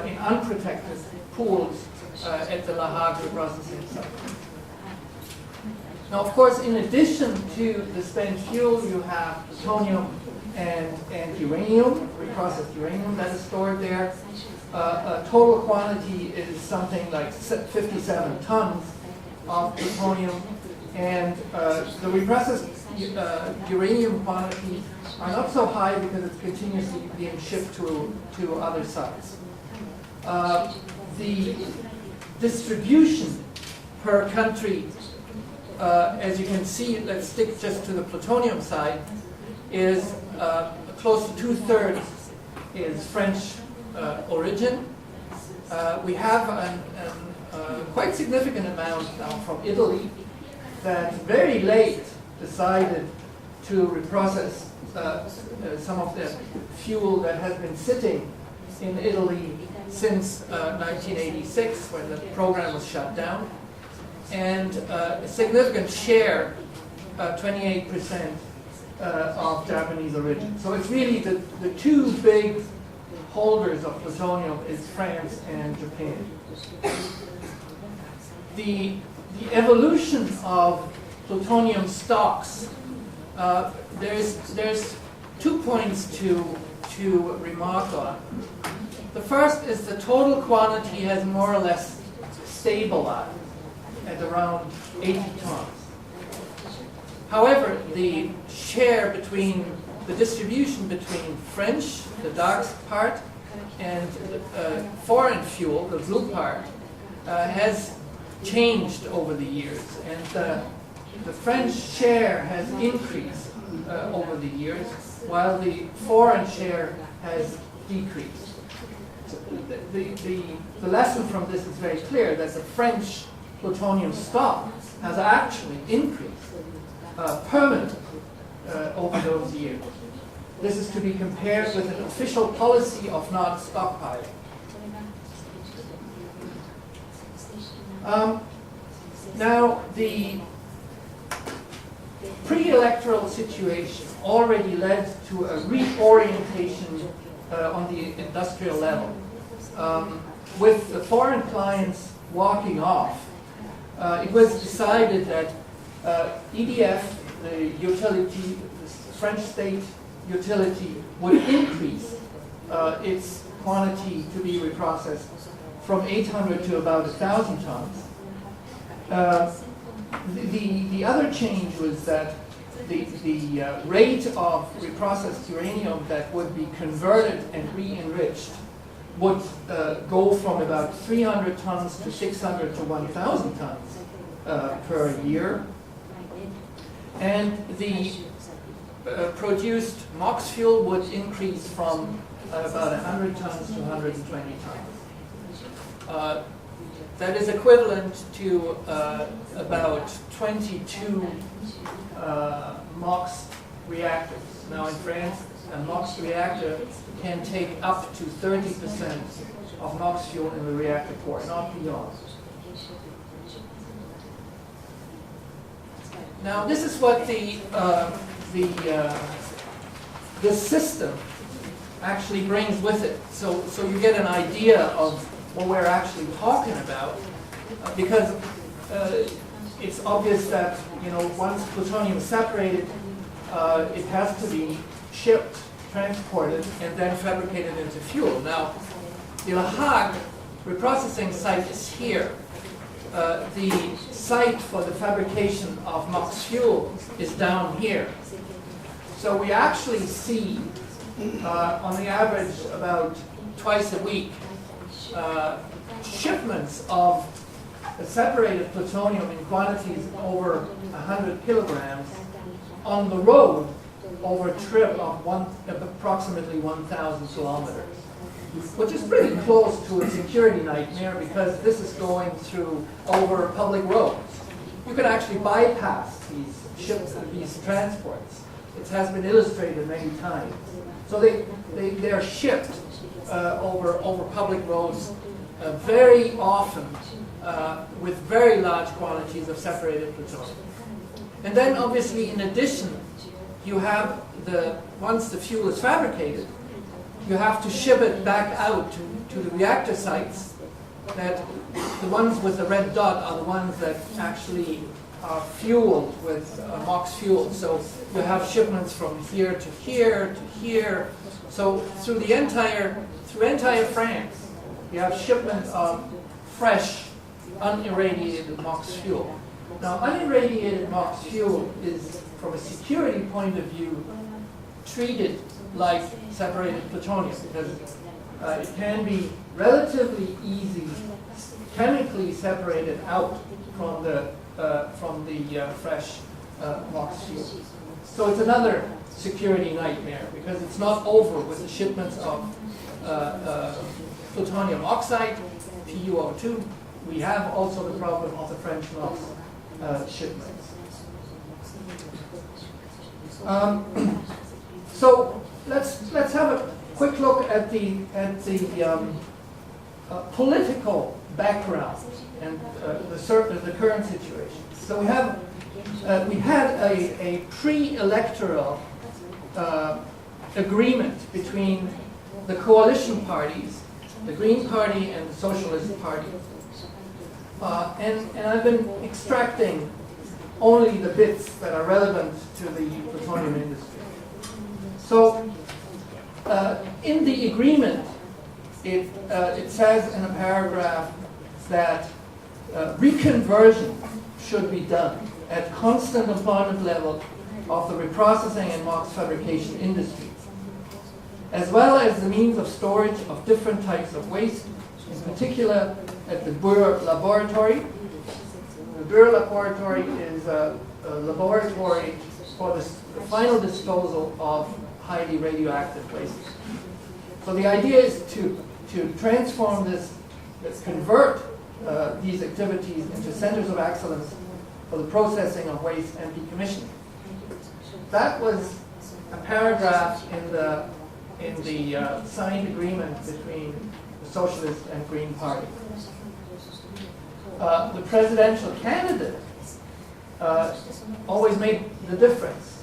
in unprotected pools at the La Hague reprocessing site. Now, of course, in addition to the spent fuel, you have plutonium and uranium, reprocessed uranium that is stored there. Total quantity is something like 57 tons of plutonium, and the reprocessed uranium quantities are not so high because it's continuously being shipped to other sites. The distribution per country, as you can see, let's stick just to the plutonium side, is close to 2/3 is French origin. We have a quite significant amount now from Italy that very late decided to reprocess some of the fuel that has been sitting in Italy since 1986 when the program was shut down. And a significant share, 28%, of Japanese origin. So it's really the two big holders of plutonium is France and Japan. The evolution of plutonium stocks, there's 2 points to to remark on. The first is the total quantity has more or less stabilized at around 80 tons. However, the share between the distribution between French, the dark part, and foreign fuel, the blue part, has changed over the years, and the French share has increased over the years, while the foreign share has decreased. The lesson from this is very clear, that the French plutonium stock has actually increased permanently over those years. This is to be compared with an official policy of not stockpiling. Now, the pre-electoral situation already led to a reorientation on the industrial level. With the foreign clients walking off, it was decided that EDF, the utility, the French state utility, would increase its quantity to be reprocessed from 800 to about 1,000 tons. The other change was that the rate of reprocessed uranium that would be converted and re-enriched would go from about 300 tons to 600 to 1,000 tons per year. And the produced MOX fuel would increase from about 100 tons to 120 tons. That is equivalent to about 22 MOX reactors. Now in France, a MOX reactor can take up to 30% of MOX fuel in the reactor core, not beyond. Now this is what the system actually brings with it. So you get an idea of what we're actually talking about, because it's obvious that, you know, once plutonium is separated, it has to be shipped, transported, and then fabricated into fuel. Now, the La Hague reprocessing site is here. The site for the fabrication of MOX fuel is down here. So we actually see, on the average, about twice a week, shipments of separated plutonium in quantities over 100 kilograms on the road over a trip of approximately 1,000 kilometers, which is pretty close to a security nightmare because this is going through over public roads. You can actually bypass these ships and these transports. It has been illustrated many times. So they're shipped over public roads very often with very large quantities of separated plutonium. And then obviously in addition, you have once the fuel is fabricated, you have to ship it back out to the reactor sites. That the ones with the red dot are the ones that actually are fueled with MOX fuel. So you have shipments from here to here to here. So through entire France, you have shipments of fresh, unirradiated MOX fuel. Now, unirradiated MOX fuel is, from a security point of view, treated like separated plutonium because it can be relatively easy chemically separated out from the fresh MOX fuel. So it's another security nightmare because it's not over with the shipments of plutonium oxide, PuO2. We have also the problem of the French MOX shipments. So let's have a quick look at the political background and the current situation. So we had a pre-electoral agreement between the coalition parties, the Green Party and the Socialist Party. And I've been extracting only the bits that are relevant to the plutonium industry. So in the agreement, it says in a paragraph that reconversion should be done at constant employment level of the reprocessing and box fabrication industries, as well as the means of storage of different types of waste, in particular at the Boer laboratory. The Boer laboratory is a laboratory for the final disposal of highly radioactive waste. So the idea is to transform this, convert these activities into centers of excellence for the processing of waste and decommissioning. That was a paragraph in the signed agreement between the Socialist and Green Party. The presidential candidate always made the difference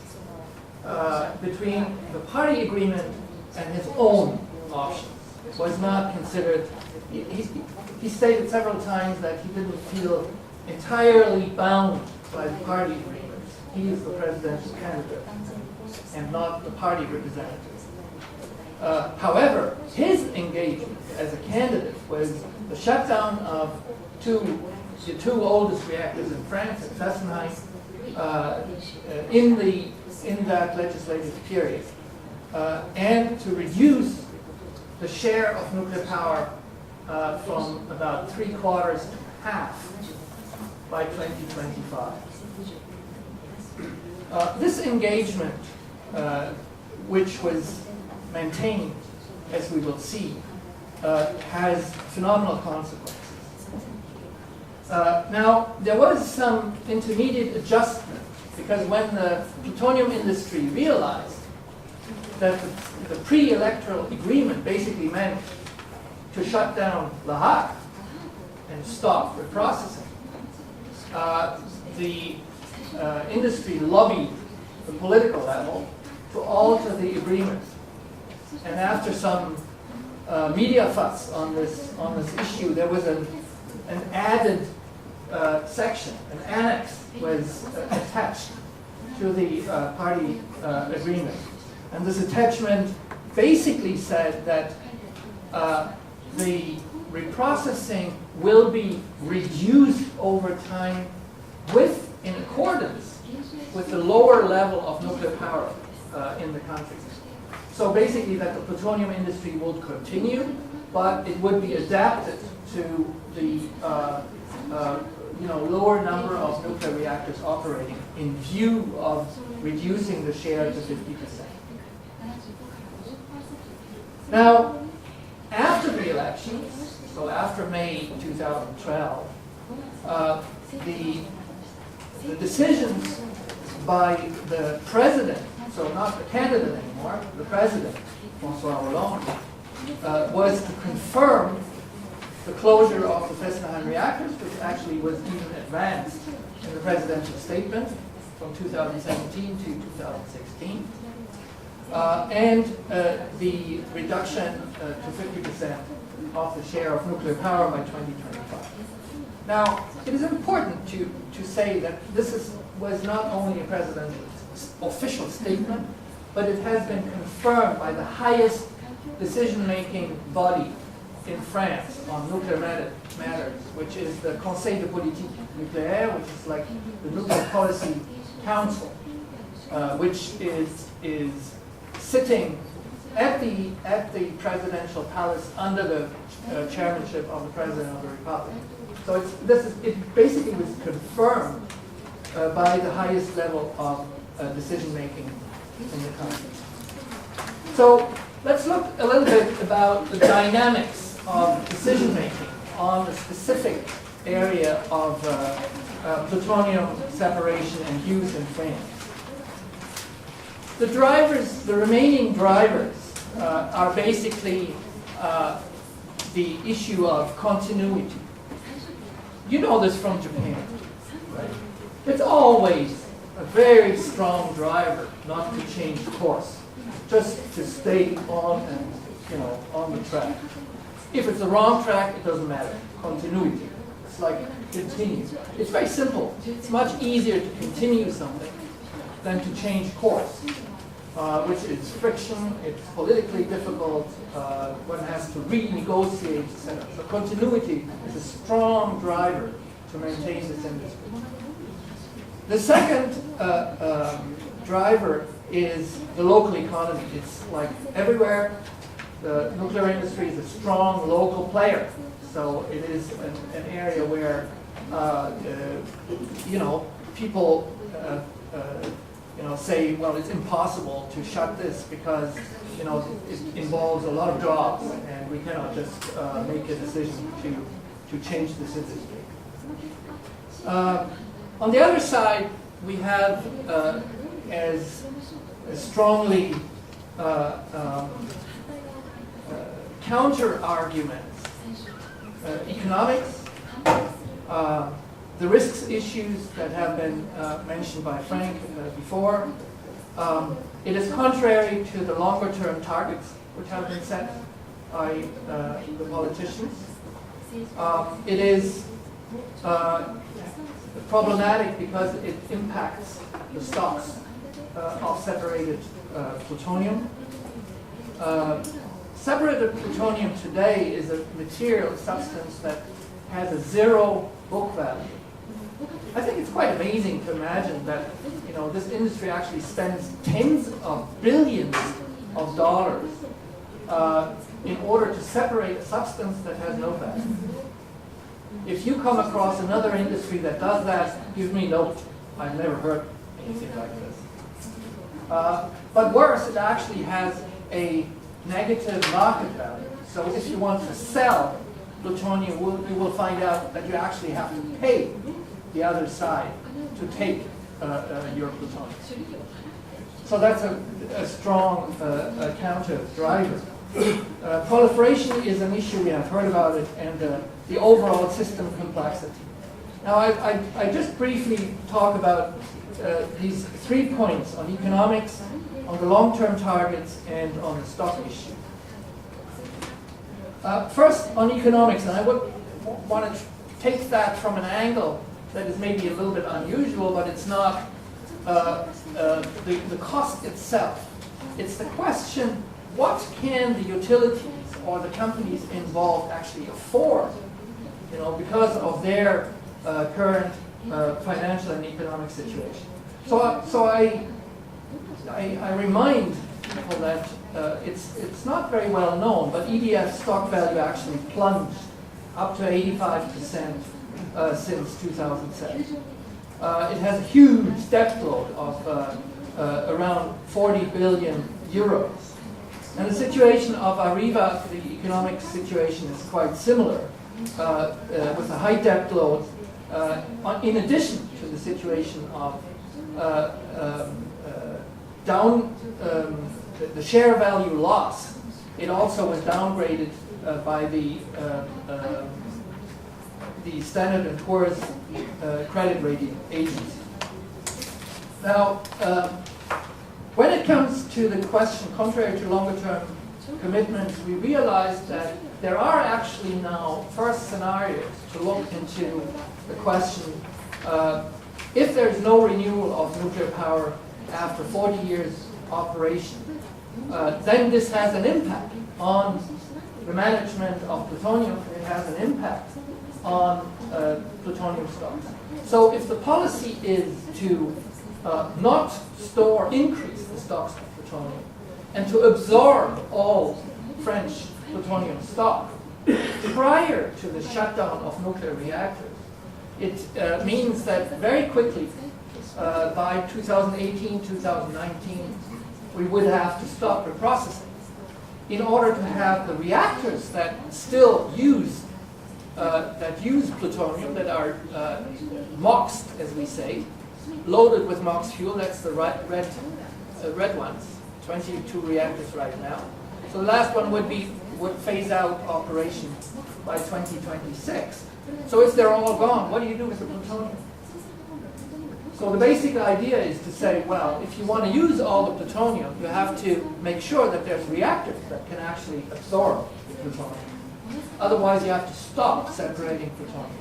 between the party agreement and his own options. It was not considered. He stated several times that he didn't feel entirely bound by the party agreements. He is the presidential candidate and not the party representative. However, his engagement as a candidate was the shutdown of the two oldest reactors in France at Fessenheim in that legislative period, and to reduce the share of nuclear power from about 3/4 to half by 2025. This engagement, which was maintained, as we will see, has phenomenal consequences. Now, there was some intermediate adjustment, because when the plutonium industry realized that the pre-electoral agreement basically meant to shut down La Hague and stop reprocessing, the industry lobbied the political level to alter the agreement. And after some media fuss on this issue, there was an added section, an annex was attached to the party agreement. And this attachment basically said that the reprocessing will be reduced over time in accordance with the lower level of nuclear power in the country. So basically that the plutonium industry would continue, but it would be adapted to the lower number of nuclear reactors operating in view of reducing the share to 50%. Now, after the elections, so after May 2012, the decisions by the president, so not the candidate anymore, the president, François Hollande, was to confirm the closure of the Fessenheim reactors, which actually was even advanced in the presidential statement from 2017 to 2016, and the reduction to 50% of the share of nuclear power by 2025. Now, it is important to say that this was not only a presidential official statement, but it has been confirmed by the highest decision-making body in France on nuclear matters, which is the Conseil de Politique Nucléaire, which is like the Nuclear Policy Council, which is sitting at the presidential palace under the chairmanship of the President of the Republic. So it basically was confirmed by the highest level of decision-making in the country. So let's look a little bit about the dynamics of decision-making on the specific area of plutonium separation and use in France. The remaining drivers are basically the issue of continuity. You know this from Japan, right? It's always a very strong driver not to change course, just to stay on the track. If it's the wrong track, it doesn't matter. Continuity. It's like continue. It's very simple. It's much easier to continue something than to change course. which is friction, it's politically difficult, one has to renegotiate, etc. So continuity is a strong driver to maintain this industry. The second driver is the local economy. It's like everywhere, the nuclear industry is a strong local player. So it is an area where, people, say, well, it's impossible to shut this because, it involves a lot of jobs and we cannot just make a decision to change this industry. On the other side, we have as strongly counter-arguments economics, the risks issues that have been mentioned by Frank before. It is contrary to the longer-term targets which have been set by the politicians. It is problematic because it impacts the stocks of separated plutonium. Separated plutonium today is a material substance that has a zero book value. I think it's quite amazing to imagine that this industry actually spends tens of billions of dollars in order to separate a substance that has no value. If you come across another industry that does that, give me a note. I've never heard anything like this. But worse, it actually has a negative market value. So if you want to sell plutonium, you will find out that you actually have to pay the other side to take your plutonium. So that's a strong counter driver. Proliferation is an issue, we have heard about it, and the overall system complexity. Now I just briefly talk about these 3 points on economics, on the long-term targets, and on the stock issue. First, on economics, and I would want to take that from an angle that is maybe a little bit unusual, but it's not the cost itself. It's the question, what can the utilities or the companies involved actually afford, because of their current financial and economic situation. So I remind people that it's not very well known, but EDF's stock value actually plunged up to 85% since 2007. It has a huge debt load of around 40 billion euros. And the situation of Arriva, the economic situation, is quite similar, with a high debt load, in addition to the situation of the share value loss. It also was downgraded by the Standard & Poor's credit rating agency. Now, when it comes to the question, contrary to longer-term commitments, we realize that there are actually now first scenarios to look into the question, if there's no renewal of nuclear power after 40 years operation, then this has an impact on the management of plutonium. It has an impact on plutonium stocks. So if the policy is to not increase the stocks of plutonium, and to absorb all French plutonium stock prior to the shutdown of nuclear reactors, it means that very quickly, by 2018, 2019, we would have to stop reprocessing in order to have the reactors that still use plutonium, that are MOXed, as we say, loaded with MOX fuel. That's the red ones. 22 reactors right now. So the last one would phase out operation by 2026. So if they're all gone, what do you do with the plutonium? So the basic idea is to say, well, if you want to use all the plutonium, you have to make sure that there's reactors that can actually absorb the plutonium. Otherwise, you have to stop separating plutonium.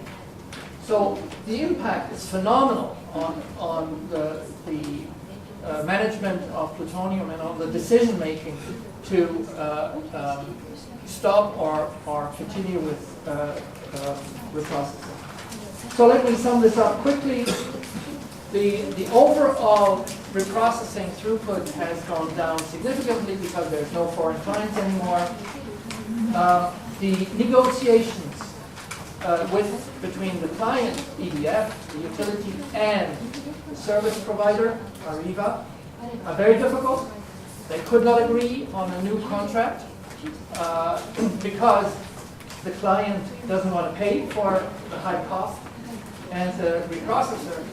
So the impact is phenomenal on the management of plutonium and on the decision making to stop or continue with reprocessing. So let me sum this up quickly. The overall reprocessing throughput has gone down significantly because there's no foreign clients anymore. The negotiations between the client, EDF, the utility, and the service provider, Arriva, are very difficult. They could not agree on a new contract because the client doesn't want to pay for the high cost, and the reprocessor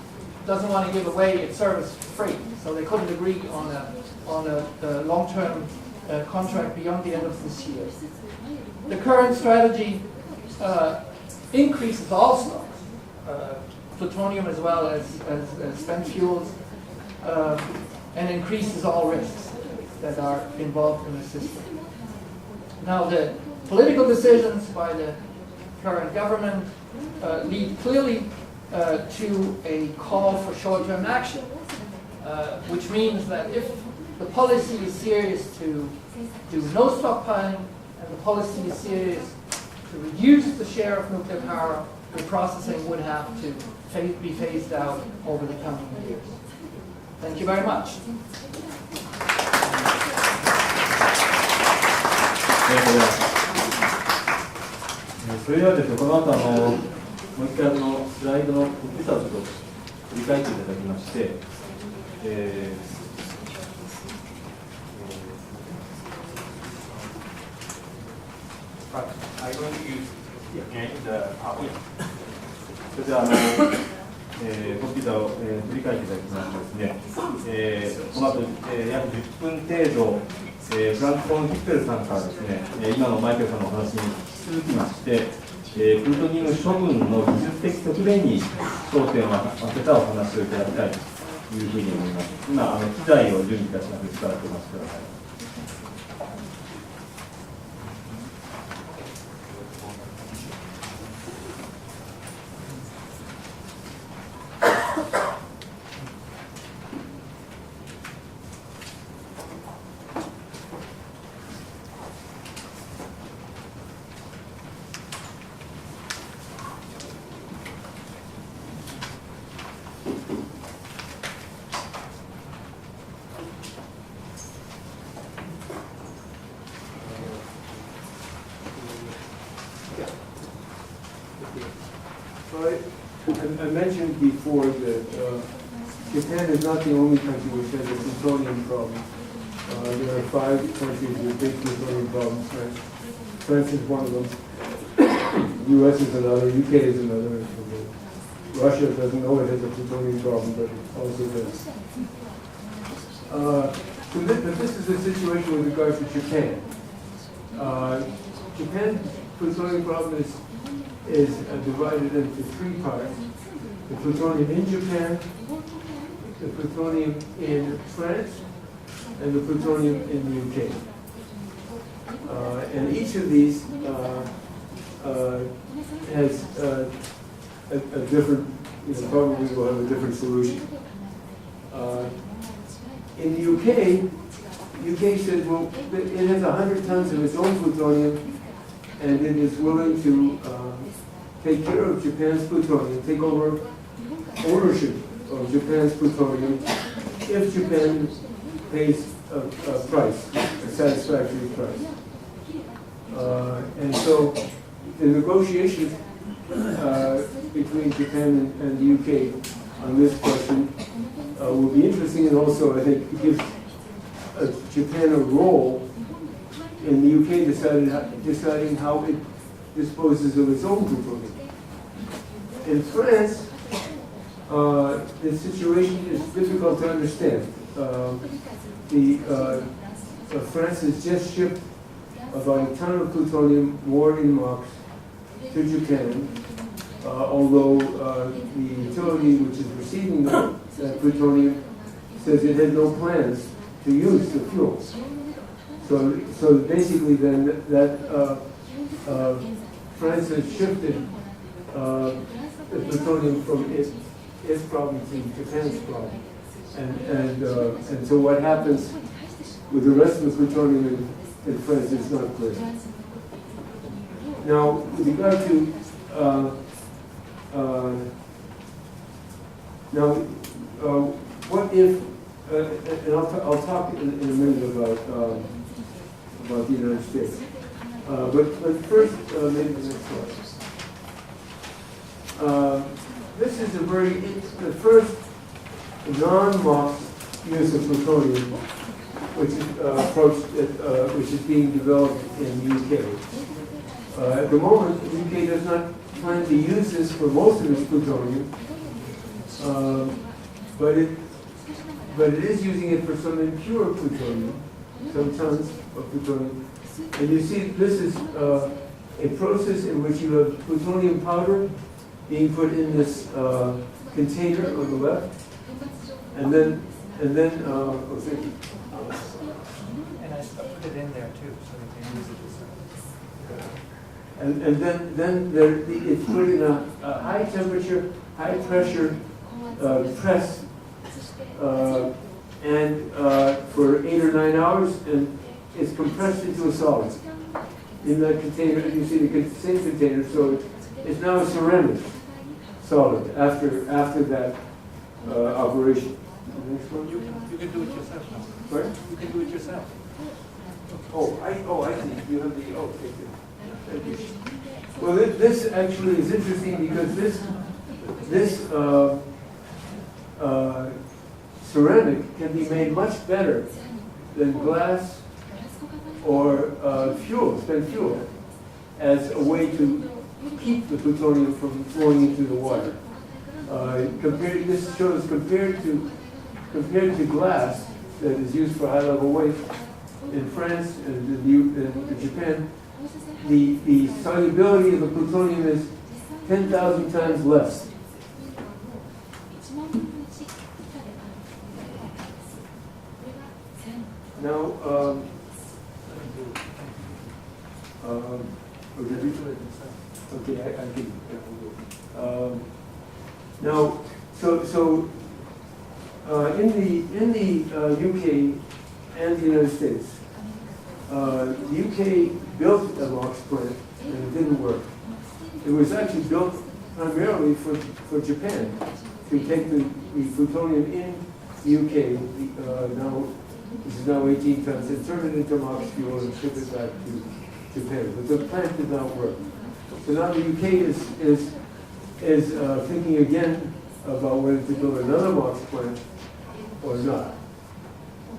doesn't want to give away its service free. So they couldn't agree on a long-term contract beyond the end of this year. The current strategy increases all stocks, plutonium as well as spent fuels, and increases all risks that are involved in the system. Now, the political decisions by the current government lead clearly to a call for short-term action, which means that if the policy is serious to do no stockpiling and the policy is serious to reduce the share of nuclear power, reprocessing would have to be phased out over the coming years. Thank you very much. それではですね、この後もう一回スライドのコピータをちょっと振り返っていただきまして、I'm going to use again the PowerPoint. それではコンピューターを振り返っていただきましてですね、この後、約10分程度、フランク・フォンヒッペルさんからですね、今のマイケルさんのお話に引き続きまして、プルトニウム処分の技術的側面に焦点を当てたお話をいただきたいというふうに思います。今、機材を準備いたします。からお待ちください。I mentioned before that Japan is not the only country which has a plutonium problem. There are 5 countries with big plutonium problems. France is one of them. The US is another. UK is another. Russia doesn't know it has a plutonium problem, but it also does. But this is the situation with regard to Japan. Japan's plutonium problem is divided into 3 parts: the plutonium in Japan, the plutonium in France, and the plutonium in the UK. And each of these has a different, probably will have a different solution. In the UK says, well, it has 100 tons of its own plutonium, and it is willing to take care of Japan's plutonium, take over ownership of Japan's plutonium if Japan pays a price, a satisfactory price. And so the negotiations between Japan and the UK on this question will be interesting, and also I think it gives Japan a role in the UK deciding how it disposes of its own plutonium. In France, the situation is difficult to understand. France has just shipped about a ton of plutonium, more in MOX, to Japan, although the utility which is receiving that plutonium says it had no plans to use the fuel. So basically then that France has shifted the plutonium from its problem to Japan's problem. And so what happens with the rest of the plutonium in France is not clear. Now, with regard to what if, and I'll talk in a minute about the United States. But first, maybe the next slide. This is the first non-MOX use of plutonium, which is being developed in the UK. At the moment, the UK does not plan to use this for most of its plutonium, but it is using it for some impure plutonium, some tons of plutonium. And you see, this is a process in which you have plutonium powder being put in this container on the left, and then oh, thank you. And I put it in there too, so we can use it as And then it's put in a high temperature, high pressure press, and for 8 or 9 hours, and it's compressed into a solid in that container. You see the same container, so it's now a ceramic solid after that operation. The next one. You can do it yourself now. Sorry? You can do it yourself. I see. You have the thank you. Well, this actually is interesting because this ceramic can be made much better than glass or spent fuel as a way to keep the plutonium from flowing into the water. This shows compared to glass that is used for high-level waste in France and in Japan, the solubility of the plutonium is 10,000 times less. Now, okay, I can. Now, so in the UK and the United States, the UK built a MOX plant and it didn't work. It was actually built primarily for Japan to take the plutonium in the UK. This is now 18 tons, and turn it into MOX fuel and ship it back to Japan. But the plant did not work. So now the UK is thinking again about whether to build another MOX plant or not.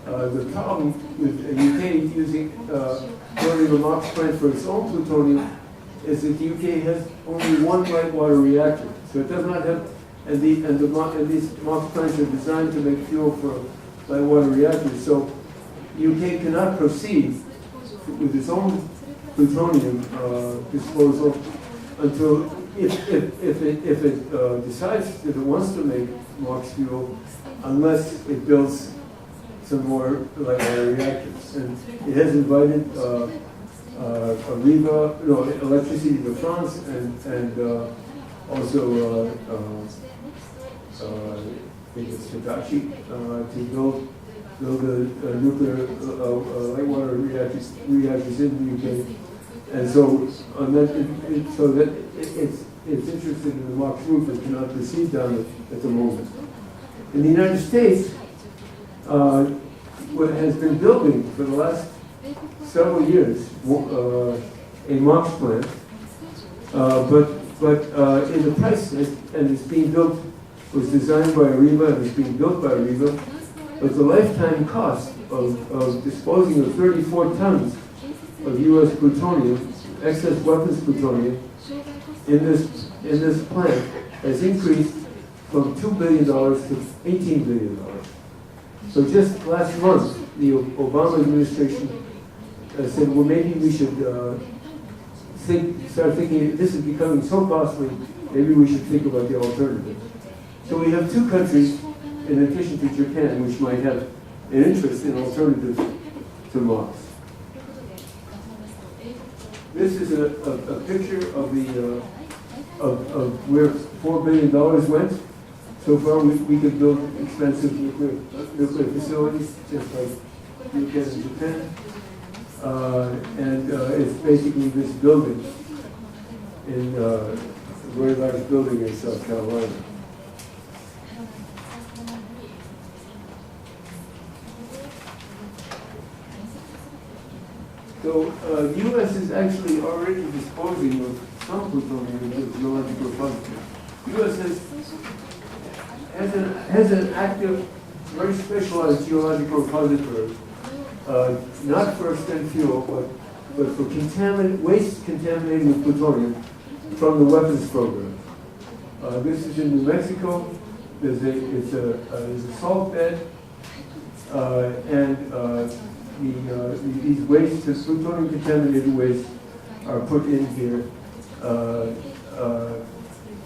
The problem with the UK building a MOX plant for its own plutonium is that the UK has only one light water reactor, so it does not have, and these MOX plants are designed to make fuel for light water reactors. So the UK cannot proceed with its own plutonium disposal until if it decides that it wants to make MOX fuel, unless it builds some more light water reactors. And it has invited Electricity de France and also I think it's Hitachi to build the nuclear light water reactors in the UK. And so it's interested in the MOX route but cannot proceed down it at the moment. In the United States, what has been building for the last several years a MOX plant, but in the price, and it's being built, was designed by Areva and is being built by Areva, but the lifetime cost of disposing of 34 tons of U.S. plutonium, excess weapons plutonium, in this plant has increased from $2 billion to $18 billion. So just last month, the Obama administration said, well, maybe we should start thinking, this is becoming so costly, maybe we should think about the alternative. So we have two countries, in addition to Japan, which might have an interest in alternatives to MOX. This is a picture of the of where $4 billion went So far, we could build expensive nuclear facilities, just like you can in Japan. And it's basically this building in a very large building in South Carolina. So the U.S. is actually already disposing of some plutonium into geological repository. The U.S. has an active, very specialized geological repository, not for spent fuel, but for waste contaminated with plutonium from the weapons program. This is in New Mexico. There's a salt bed, and these wastes, this plutonium contaminated waste, are put in here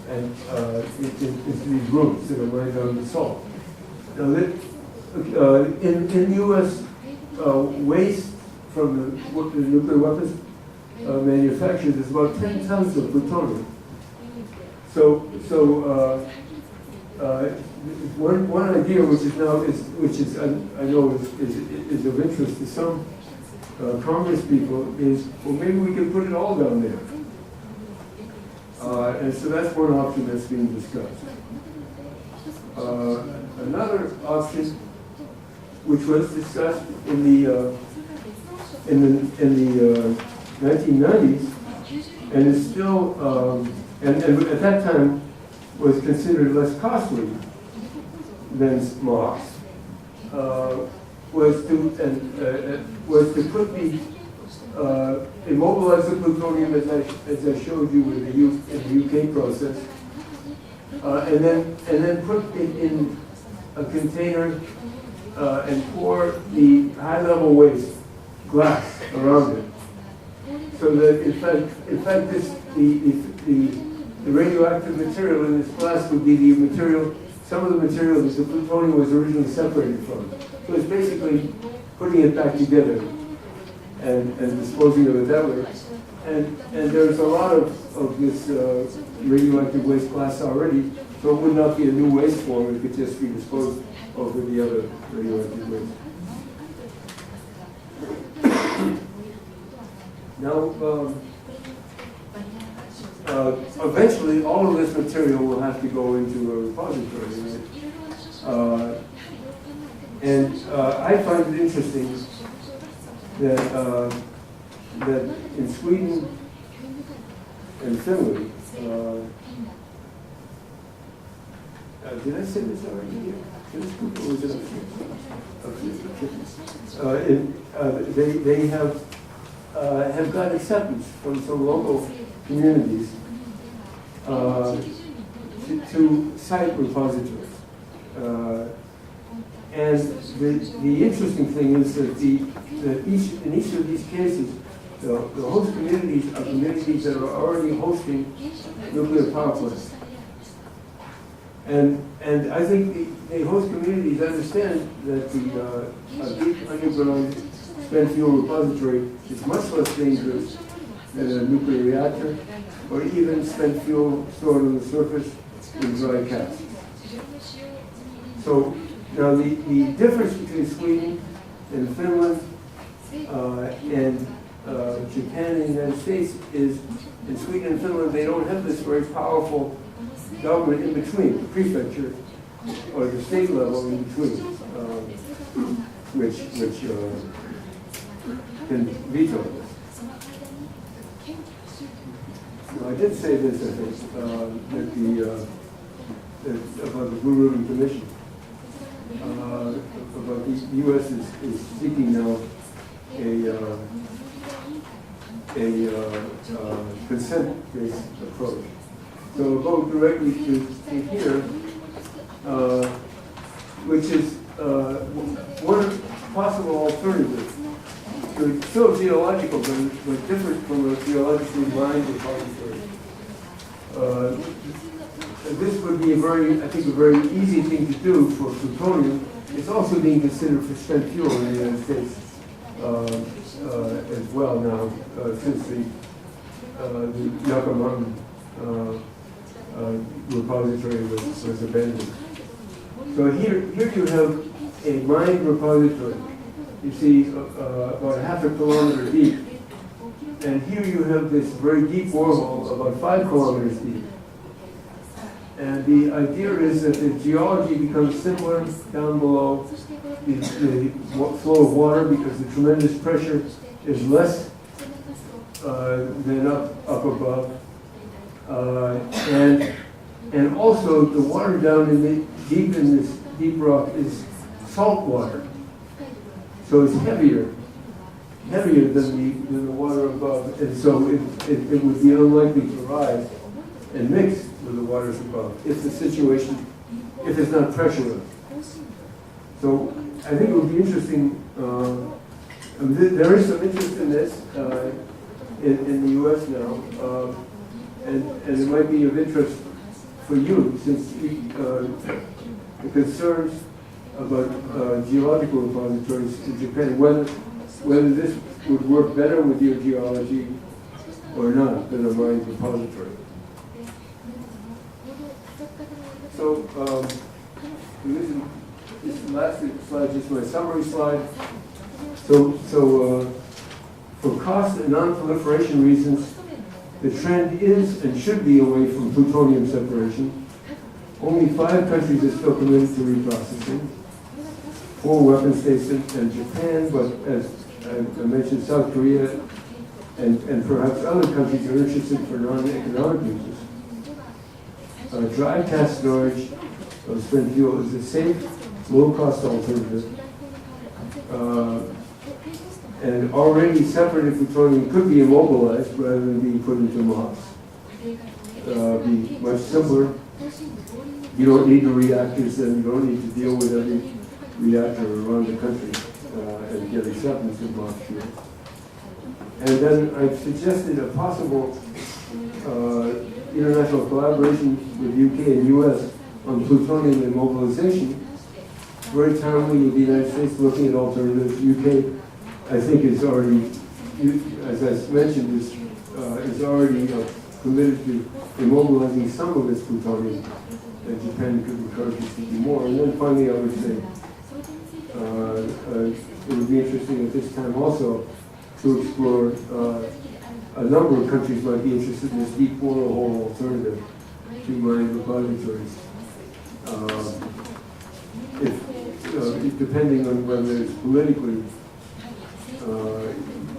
into these rooms that are right down the salt. Now, in the U.S., waste from the nuclear weapons manufacturers is about 10 tons of plutonium. So one idea which is I know is of interest to some Congress people is, well, maybe we can put it all down there. And so that's one option that's being discussed. Another option, which was discussed in the 1990s, and is still and at that time was considered less costly than MOX, was to put the immobilize the plutonium as I showed you in the UK process, and then put it in a container and pour the high-level waste glass around it, so that in fact the radioactive material in this glass would be the material, some of the material that the plutonium was originally separated from. So it's basically putting it back together and disposing of it that way. And there's a lot of this radioactive waste glass already, so it would not be a new waste form, it could just be disposed of with the other radioactive waste. Now, eventually, all of this material will have to go into a repository. And I find it interesting that in Sweden and Finland, did I say this already here? They have got acceptance from some local communities to site repositories. And the interesting thing is that in each of these cases, the host communities are communities that are already hosting nuclear power plants. And I think the host communities understand that a deep underground spent fuel repository is much less dangerous than a nuclear reactor, or even spent fuel stored on the surface in dry casks. So now the difference between Sweden and Finland and Japan and the United States is in Sweden and Finland they don't have this very powerful government in between, the prefecture or the state level in between, which can veto this. I did say this, I think, about the Blue Ribbon Commission. About the U.S. is seeking now a consent-based approach. So we'll go directly to here, which is one possible alternative. It's still geological, but different from a geologically mined repository. This would be I think a very easy thing to do for plutonium. It's also being considered for spent fuel in the United States as well now, since the Yucca Mountain repository was abandoned. So here you have a mined repository. You see about half a kilometer deep. And here you have this very deep borehole about 5 kilometers deep. And the idea is that the geology becomes simpler down below, the flow of water, because the tremendous pressure is less than up above. And also the water down in this deep rock is salt water. So it's heavier than the water above. And so it would be unlikely to rise and mix with the waters above if it's not pressurized. So I think it would be interesting. There is some interest in this in the U.S. now, and it might be of interest for you, since the concerns about geological repositories in Japan, whether this would work better with your geology or not than a mined repository. So this last slide is my summary slide. So for cost and non-proliferation reasons, the trend is and should be away from plutonium separation. Only 5 countries are still committed to reprocessing. 4 weapon states and Japan, but as I mentioned, South Korea and perhaps other countries are interested for non-economic uses. Dry task storage of spent fuel is a safe, low-cost alternative. And already separated plutonium could be immobilized rather than being put into MOPs. Be much simpler. You don't need the reactors, and you don't need to deal with every reactor around the country and get acceptance of MOP fuel. And then I've suggested a possible international collaboration with UK and US on plutonium immobilization. Very timely with the United States looking at alternatives. UK, I think, is already, as I mentioned, is already committed to immobilizing some of its plutonium, and Japan could encourage it to do more. And then finally, I would say it would be interesting at this time also to explore a number of countries might be interested in this deep borehole alternative to mined repositories. Depending on whether it's politically,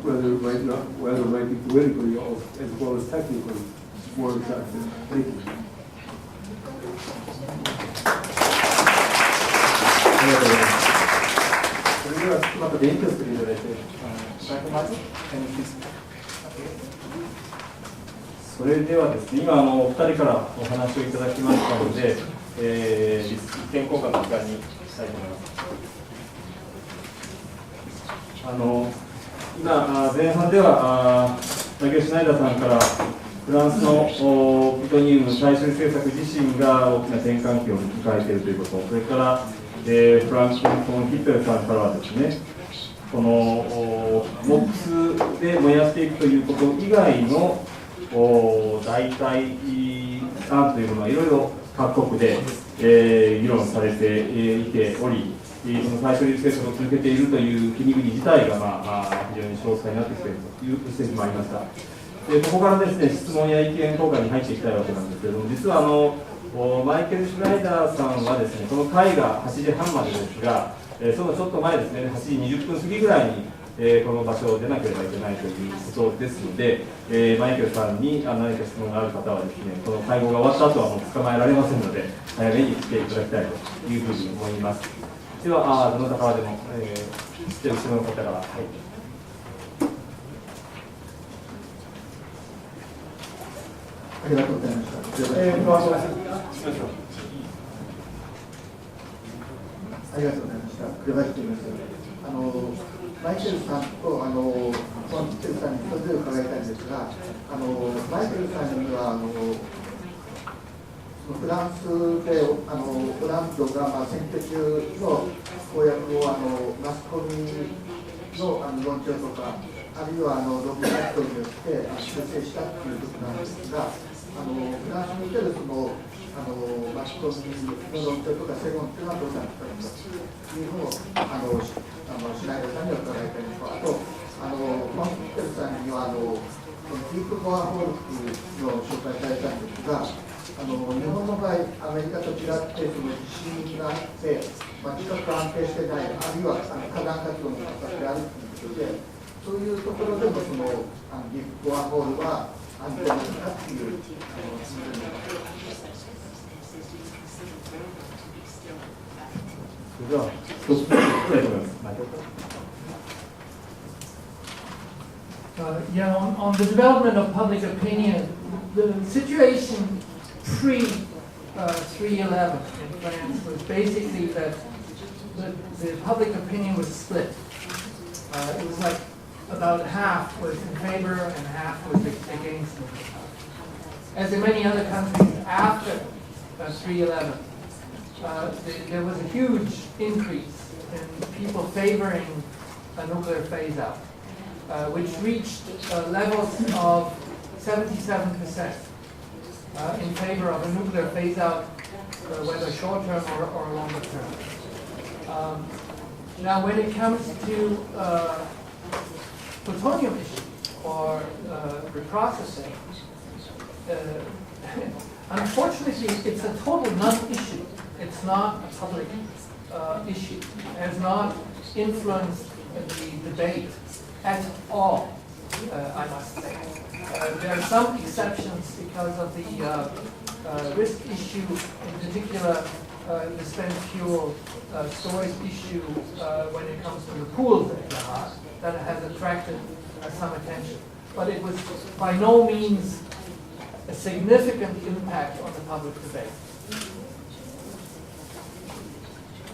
whether it might be politically as well as technically more attractive. Thank you.それではですね、今お二人からお話をいただきましたので、意見交換の時間にしたいと思います。今前半ではマイケル・シュナイダーさんからフランスのプルトニウム再処理政策自身が大きな転換期を迎えているということ、それからフランク・フォンヒッペルさんからはですね、このMOXで燃やしていくということ以外の代替案というものはいろいろ各国で、議論されていており、その再処理政策を続けているという国々自体が、非常に詳細になってきているという指摘もありました。ここからですね、質問や意見交換に入っていきたいわけなんですけれども、実はマイケル・シュナイダーさんはですね、この会が8時半までですが、そのちょっと前ですね、8時20分過ぎぐらいにこの場所を出なければいけないということですので、マイケルさんに何か質問がある方はですね、この会合が終わった後はもう捕まえられませんので、早めに来ていただきたいというふうに思います。では、どなたからでも、後ろの方から、はい。ありがとうございました。ありがとうございました。紅林と言います。マイケルさんとフォンヒッペルさんに一つ伺いたいんですが、マイケルさんにはフランスでフランスが選挙中の公約をマスコミの論調とか、あるいはロビー活動によって修正したということなんですが、フランスにおけるそのマスコミの論調とか世論っていうのはどうなったのかというのをシュナイダーさんには伺いたいのと、あとマイケルさんにはディープフォアホールの紹介されたんですが、日本の場合、アメリカと違ってその地震があって、地殻が安定してない、あるいは火山活動の活発であるということで、そういうところでもそのディープフォアホールは安定なのかという。Yeah, on the development of public opinion, the situation pre-3/11 in France was basically that the public opinion was split. It was like about half was in favor and half was against it. As in many other countries after 3/11, there was a huge increase in people favoring a nuclear phase-out, which reached levels of 77% in favor of a nuclear phase-out, whether short-term or longer-term. Now, when it comes to plutonium issue or reprocessing, unfortunately, it's a total non-issue. It's not a public issue. It has not influenced the debate at all, I must say. There are some exceptions because of the risk issue, in particular the spent fuel storage issue when it comes to the pools at Lahar, that has attracted some attention. But it was by no means a significant impact on the public debate.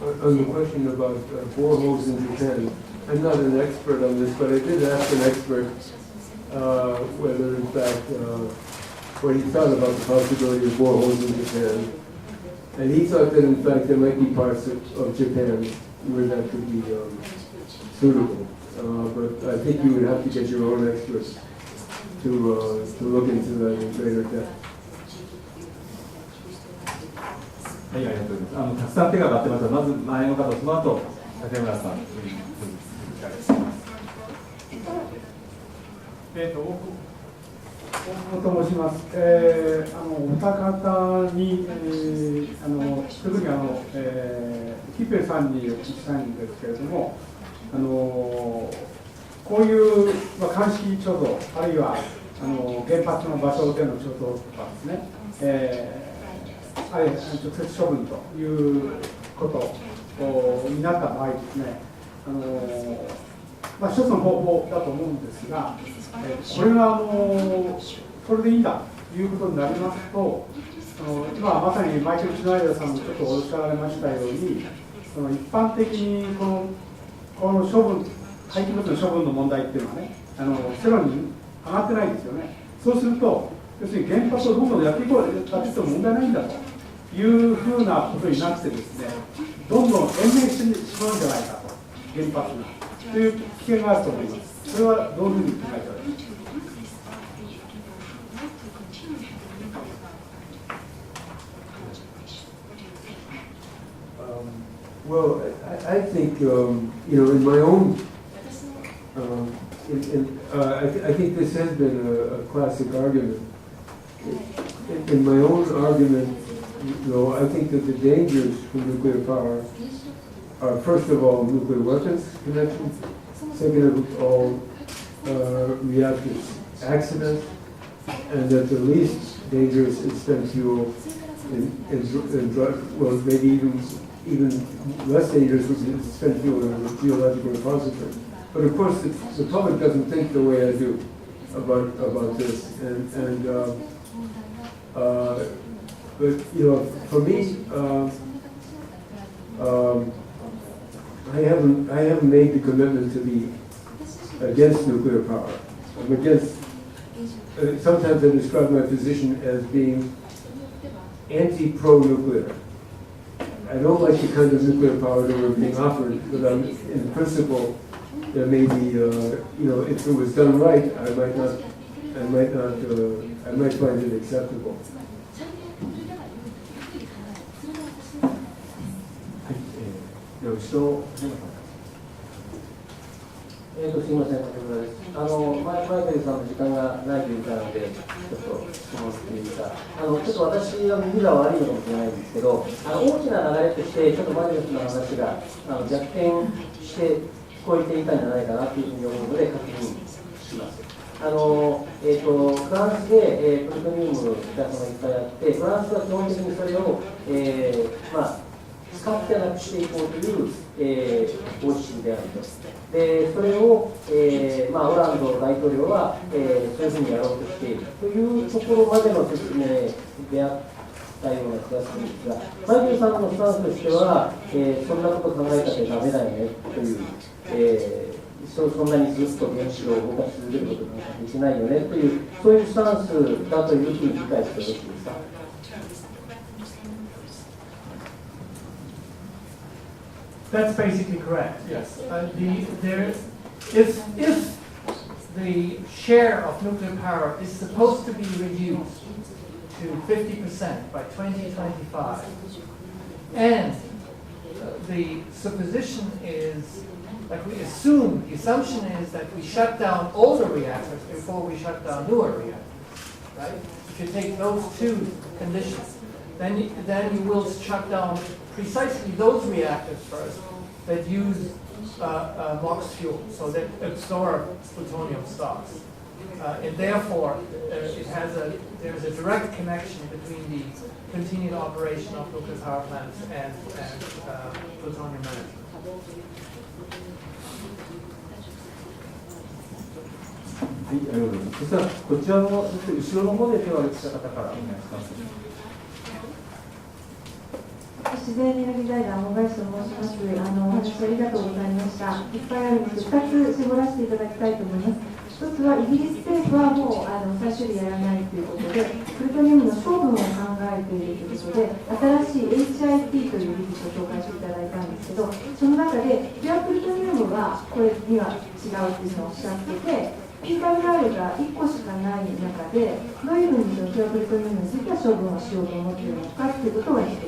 On the question about boreholes in Japan, I'm not an expert on this, but I did ask an expert whether, in fact, what he thought about the possibility of boreholes in Japan. And he thought that, in fact, there might be parts of Japan where that could be suitable. But I think you would have to get your own experts to look into that in greater depth. はい、ありがとうございます。たくさん手が挙がってますが、まず前の方、その後、竹村さん。大久保と申します。お二方に、特にヒッペルさんにお聞きしたいんですけれども、こういう、乾式貯蔵、あるいは原発の場所での貯蔵とかですね、あるいは直接処分ということになった場合ですね、一つの方法だと思うんですが、これがそれでいいんだということになりますと、今まさにマイケル・シュナイダーさんもちょっとおっしゃられましたように、一般的にこの処分、廃棄物の処分の問題っていうのはね、世論に上がってないですよね。そうすると、要するに原発をどんどんやっていこうだけでも問題ないんだというふうなことになってですね、どんどん延命してしまうんじゃないかと、原発がという危険があると思います。それはどういうふうに考えておりますか。Well, I think, in my own, I think this has been a classic argument. In my own argument, I think that the dangers from nuclear power are, first of all, nuclear weapons connection, second of all, reactor accidents, and that the least dangerous is spent fuel in drug, well, maybe even less dangerous is spent fuel in a geological repository. But of course, the public doesn't think the way I do about this, but for me, I haven't made the commitment to be against nuclear power. I'm against. Sometimes I describe my position as being anti-pro-nuclear. I don't like the kind of nuclear power that we're being offered, but in principle, there may be, if it was done right, I might not I might find it acceptable. では後ろすみません、先ほどです。マイケルさんの時間がないというからで、ちょっと質問していいか。ちょっと私は耳が悪いのかもしれないんですけど、大きな流れとして、ちょっとマイケルさんの話が逆転して聞こえていたんじゃないかなというふうに思うので、確認します。フランスで、プルトニウムがいっぱいあって、フランスは基本的にそれを、使ってなくしていこうという、方針であると。でそれを、オランド大統領は、そういうふうにやろうとしているというところまでの説明であったような気がするんですが、マイケルさんのスタンスとしては、そんなこと考えたってダメだよねという、そんなにずっと原子炉を動かし続けることができないよねという、そういうスタンスだというふうに理解してよろしいですか。That's basically correct, yes. If the share of nuclear power is supposed to be reduced to 50% by 2025, and the supposition is, like the assumption is that we shut down older reactors before we shut down newer reactors, right? If you take those two conditions, then you will shut down precisely those reactors first that use MOX fuel, so that absorb plutonium stocks. And therefore, there's a direct connection between the continued operation of nuclear power plants and plutonium management. はい、ありがとうございます。そしたらこちらの後ろの方で手を挙げた方からお願いします。自然エネルギー財団大林と申します。お話ありがとうございました。いっぱいあるんですけど、2つ絞らせていただきたいと思います。一つはイギリス政府はもう再処理やらないということで、プルトニウムの処分を考えているということで、新しい HIT という技術を紹介していただいたんですけど、その中でピュアプルトニウムはこれには違うというのをおっしゃってて、PFASが1個しかない中で、どういうふうにピュアプルトニウムについては処分をしようと思っているのかということが一つ。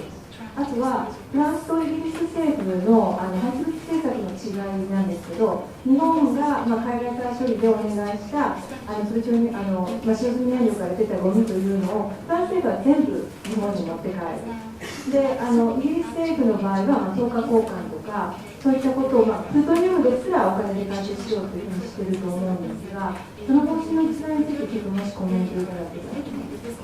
あとはフランスとイギリス政府の排出政策の違いなんですけど、日本が海外から処理でお願いしたプルトニウム使用済み燃料から出たゴミというのをフランス政府は全部日本に持って帰る。でイギリス政府の場合は等価交換とかそういったことを、プルトニウムですらお金で回収しようというふうにしていると思うんですが、その方針の実態についてちょっともしコメントいただけたらと思います。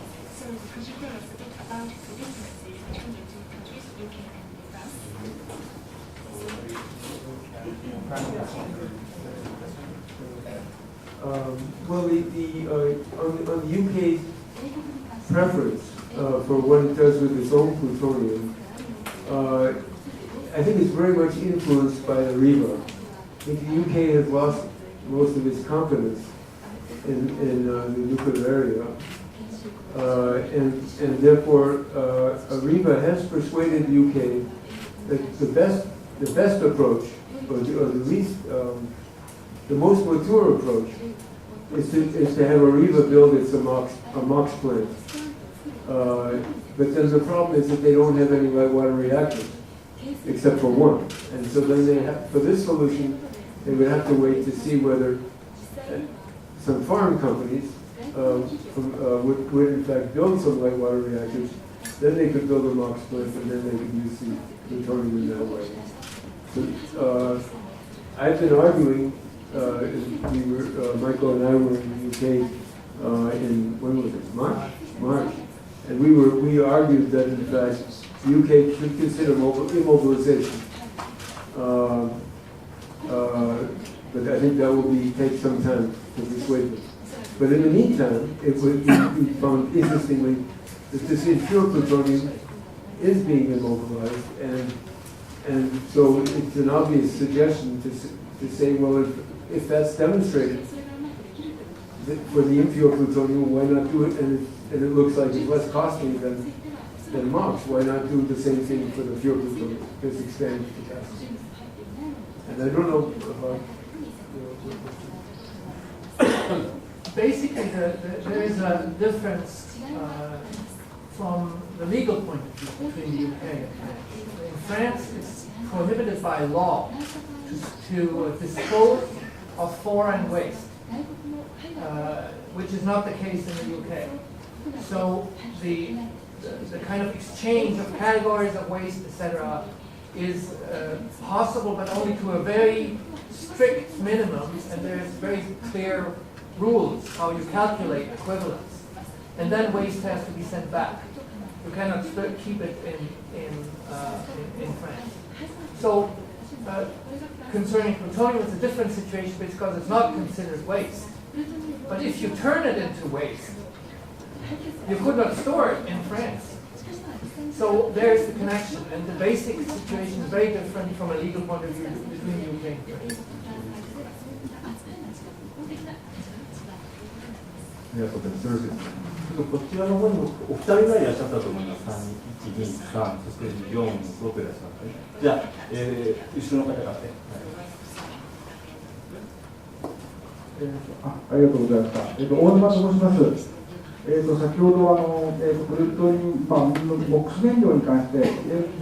Well, on the UK's preference for what it does with its own plutonium, I think it's very much influenced by the REBA. I think the UK has lost most of its confidence in the nuclear area, and therefore REBA has persuaded the UK that the best approach, or the least, the most mature approach, is to have Areva build its MOX plant. But then the problem is that they don't have any light water reactors, except for one. And so then they have, for this solution, they would have to wait to see whether some foreign companies would in fact build some light water reactors. Then they could build a MOX plant, and then they could use the plutonium in that way. So, I've been arguing. Michael and I were in the UK in, when was it? March, and we argued that in fact the UK should consider immobilization, but I think that will take some time to persuade them. But in the meantime, it would be found interestingly that this impure plutonium is being immobilized, and so it's an obvious suggestion to say, well, if that's demonstrated for the impure plutonium, why not do it? And it looks like it's less costly than MOX. Why not do the same thing for the pure plutonium? Just expand capacity. And I don't know about basically, there is a difference from the legal point of view between the UK and France. In France, it's prohibited by law to dispose of foreign waste, which is not the case in the UK. So the kind of exchange of categories of waste, etc., is possible, but only to a very strict minimum, and there's very clear rules how you calculate equivalence. And then waste has to be sent back. You cannot keep it in France. So concerning plutonium, it's a different situation because it's not considered waste. But if you turn it into waste, you could not store it in France. So there's the connection, and the basic situation is very different from a legal point of view between the UK and France. ありがとうございます。よろしいですか。こちらの方にもお二人ぐらいいらっしゃったと思います。1、2、3、そして4、6いらっしゃったね。じゃあ、後ろの方からね。ありがとうございました。大沼と申します。先ほどプルトニウム、ボックス燃料に関して、英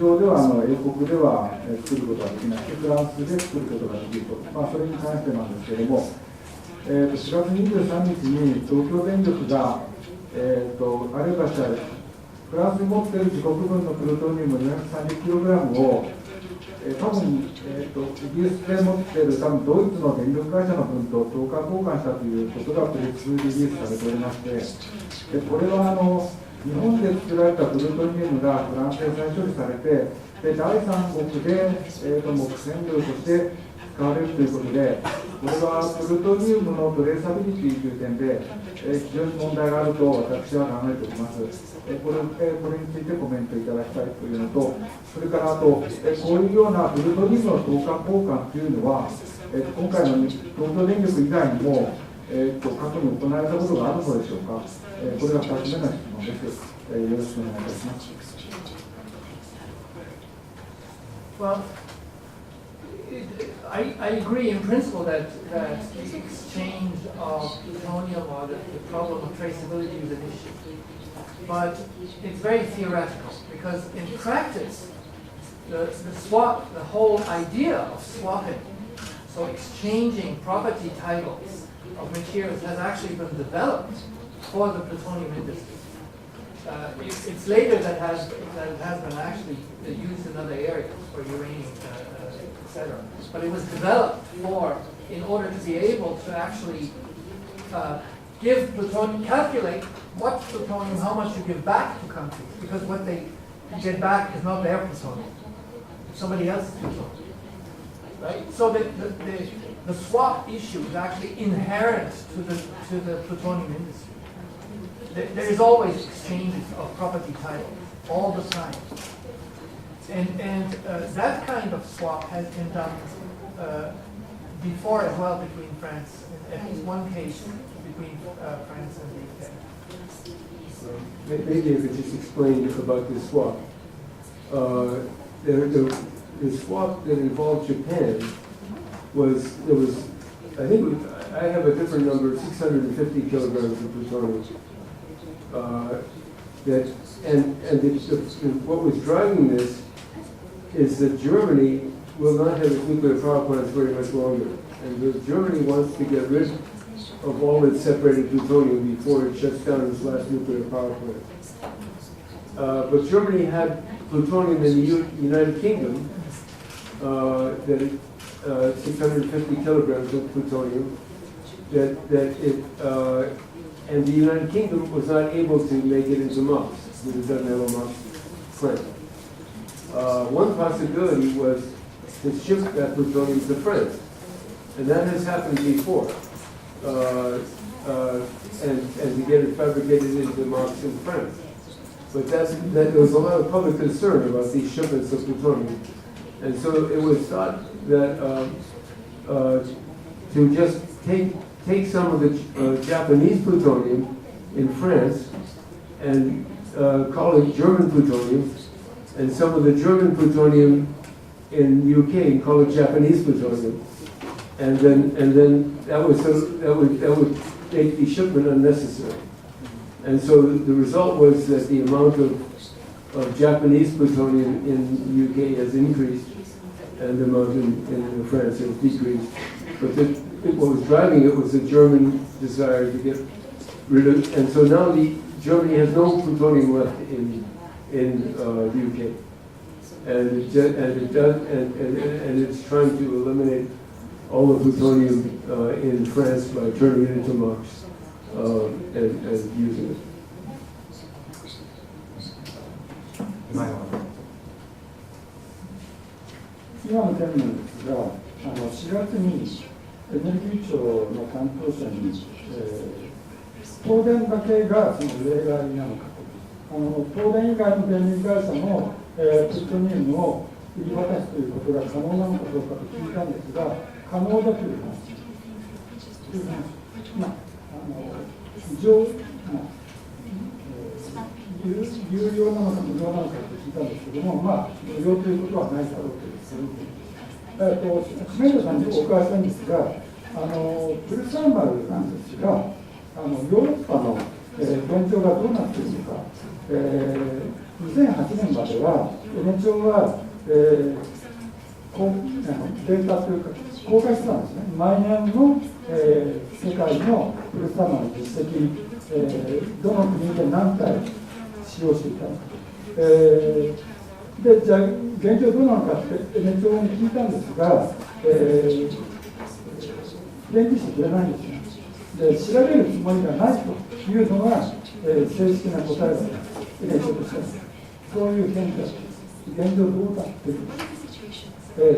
上では英国では作ることができなくて、フランスで作ることができると、それに関してなんですけれども、4月23日に東京電力が、あれを出したフランスに持っている自国分のプルトニウム 230kg を、多分、イギリスで持っている多分ドイツの電力会社の分と等価交換したということがプレスリリースされておりまして、これは日本で作られたプルトニウムがフランスで再処理されて、第三国で、木染料として使われるということで、これはプルトニウムのトレーサビリティという点で、非常に問題があると私は考えております。これについてコメントいただきたいというのと、それからあと、こういうようなプルトニウムの等価交換というのは、今回の東京電力以外にも、過去に行われたことがあるのでしょうか。これが2つ目の質問です。よろしくお願いいたします。Well, I agree in principle that the exchange of plutonium or the problem of traceability is an issue. But it's very theoretical because in practice, the whole idea of swapping, so exchanging property titles of materials has actually been developed for the plutonium industry. It's later that it has been actually used in other areas for uranium, etc. But it was developed in order to be able to actually give plutonium, calculate what plutonium, how much you give back to countries, because what they get back is not their plutonium, it's somebody else's plutonium, right? So the swap issue is actually inherent to the plutonium industry. There is always exchanges of property titles all the time, and that kind of swap has been done before as well between France, in at least one case between France and the UK. Maybe I could just explain about this swap. The swap that involved Japan I think I have a different number, 650 kilograms of plutonium. What was driving this is that Germany will not have its nuclear power plants very much longer, and Germany wants to get rid of all its separated plutonium before it shuts down its last nuclear power plant. But Germany had plutonium in the United Kingdom, 650 kilograms of plutonium, and the United Kingdom was not able to make it into MOX, because it doesn't have a MOX plant. One possibility was to ship that plutonium to France, and that has happened before, and to get it fabricated into MOX in France. But there was a lot of public concern about these shipments of plutonium, and so it was thought that to just take some of the Japanese plutonium in France and call it German plutonium, and some of the German plutonium in the UK and call it Japanese plutonium, and then that would make the shipment unnecessary. And so the result was that the amount of Japanese plutonium in the UK has increased, and the amount in France has decreased. But what was driving it was the German desire to get rid of, and so now Germany has no plutonium left in the UK, and it's trying to eliminate all the plutonium in France by turning it into MOX and using it. 今の件なんですが、4月にエネルギー庁の担当者に、東電だけがその例外なのかと、東電以外の電力会社も、プルトニウムを売り渡すということが可能なのかどうかと聞いたんですが、可能だという話。非常有料なのか無料なのかと聞いたんですけども、無料ということはないだろうという。シュナイダーさんにお伺いしたいんですが、プルサーマルなんですが、ヨーロッパの、現状がどうなっているのか、2008年までは、現状は、データというか、公開してたんですね。毎年の、世界のプルサーマルの実績、どの国で何回使用していたのか。でじゃあ現状どうなのかってネットに聞いたんですが、返事してくれないんですね。で調べるつもりがないというのが、正式な答えだとネットとしてはそういう返事だと現状どうだっていう、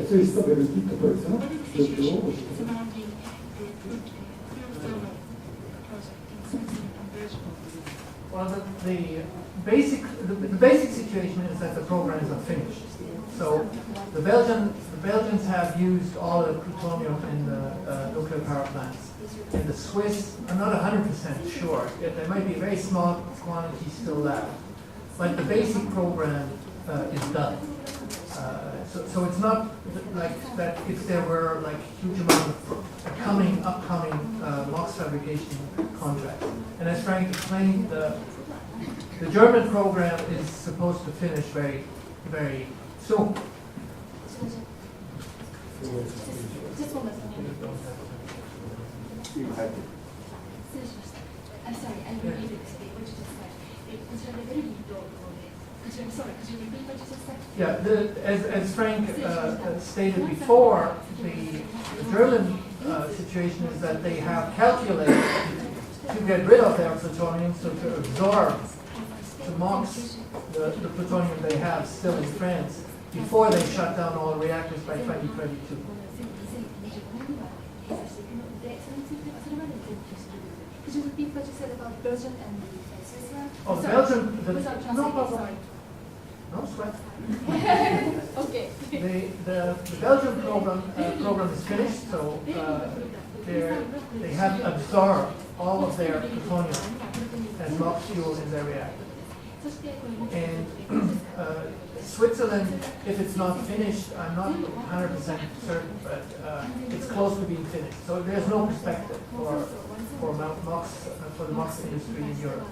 スイスとベルギーとドイツの状況を教えてください。Well, the basic situation is that the programs are finished. So the Belgians have used all the plutonium in the nuclear power plants. In the Swiss, I'm not 100% sure. There might be a very small quantity still left, but the basic program is done. So it's not like that. If there were like huge amount of upcoming MOX fabrication contracts, and as Frank explained, the German program is supposed to finish very, very soon. I'm sorry, I didn't read it today. What you just said. Yeah, as Frank stated before, the German situation is that they have calculated to get rid of their plutonium, so to absorb, to MOX the plutonium they have still in France before they shut down all reactors by 2022. Could you repeat what you said about Belgium and Switzerland? Oh, Belgium, no problem. No sweat. Okay. The Belgian program is finished, so they have absorbed all of their plutonium as MOX fuel in their reactor. And Switzerland, if it's not finished, I'm not 100% certain, but it's close to being finished. So there's no perspective for MOX, for the MOX industry in Europe.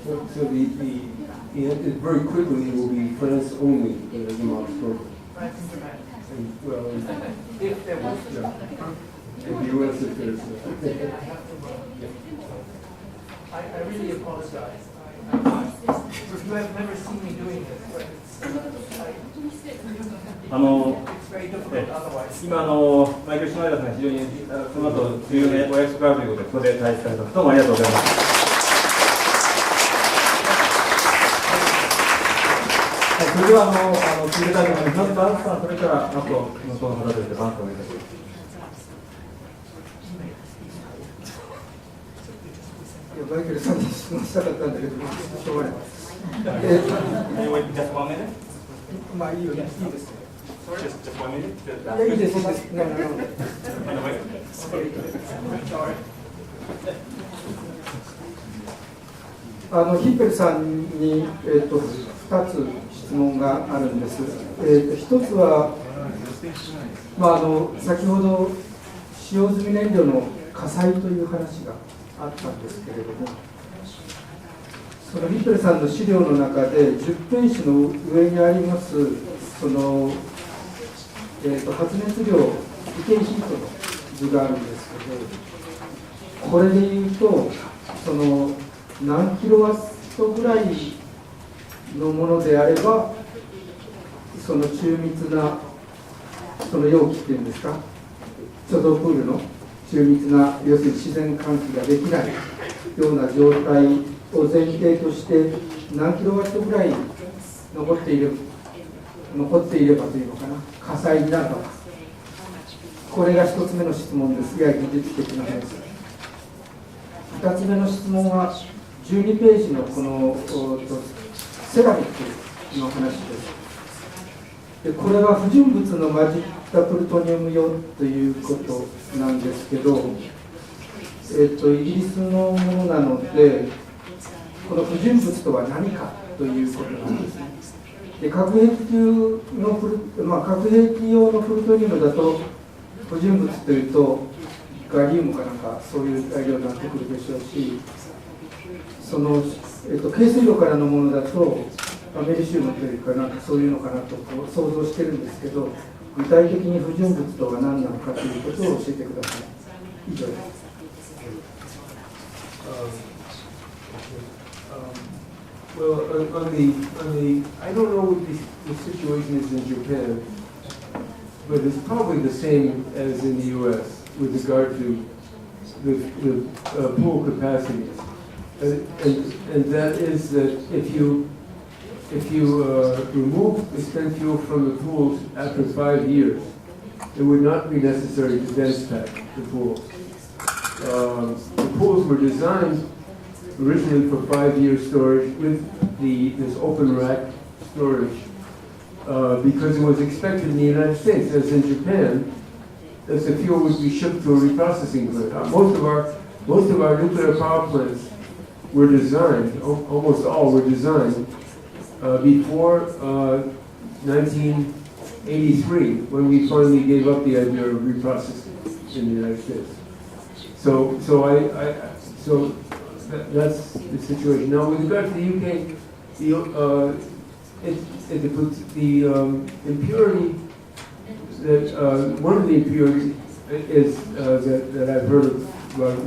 So it very quickly will be France only as a MOX program. France and Japan. Well, If there was, in the US, if there's. I really apologize. You have never seen me doing this, but it's very difficult otherwise. 今マイケル・シュナイダーさんが非常にその後重要なお約束があるということでここで退出されたどうもありがとうございます。それでは続けたいと思います。バンさん、それからあと向こうの方でバンさんお願いします。マイケルさんに質問したかったんだけど、しょうがない。まあいいよね、いいです。いいです、いいです。ヒッペルさんに、2つ質問があるんです。1つは、先ほど使用済み燃料の火災という話があったんですけれども、そのヒッペルさんの資料の中で10ページの上にありますその、発熱量意見シートの図があるんですけど、これでいうとその何キロワットぐらいのものであればその中密なその容器っていうんですか、貯蔵プールの中密な要するに自然換気ができないような状態を前提として何キロワットぐらい残っていればというのかな、火災になるのか、これが1つ目の質問です。やや技術的な話です。2つ目の質問は12ページのこのセラミックの話です。でこれは不純物の混じったプルトニウム用ということなんですけど、イギリスのものなので、この不純物とは何かということなんですね。で核兵器用のプルトニウムだと、不純物というと、ガリウムかなんかそういう材料になってくるでしょうし、その、軽水炉からのものだと、メリシウムというか、なんかそういうのかなと想像してるんですけど、具体的に不純物とは何なのかということを教えてください。以上です。Well, I don't know what the situation is in Japan, but it's probably the same as in the U.S. with regard to the pool capacity, and that is that if you remove the spent fuel from the pools after 5 years, it would not be necessary to dense pack the pools. The pools were designed originally for 5-year storage with this open rack storage because it was expected in the United States, as in Japan, that the fuel would be shipped to a reprocessing plant. Most of our nuclear power plants were designed, almost all were designed before 1983, when we finally gave up the idea of reprocessing in the United States. So that's the situation. Now, with regard to the UK, the impurity that one of the impurities is that I've heard of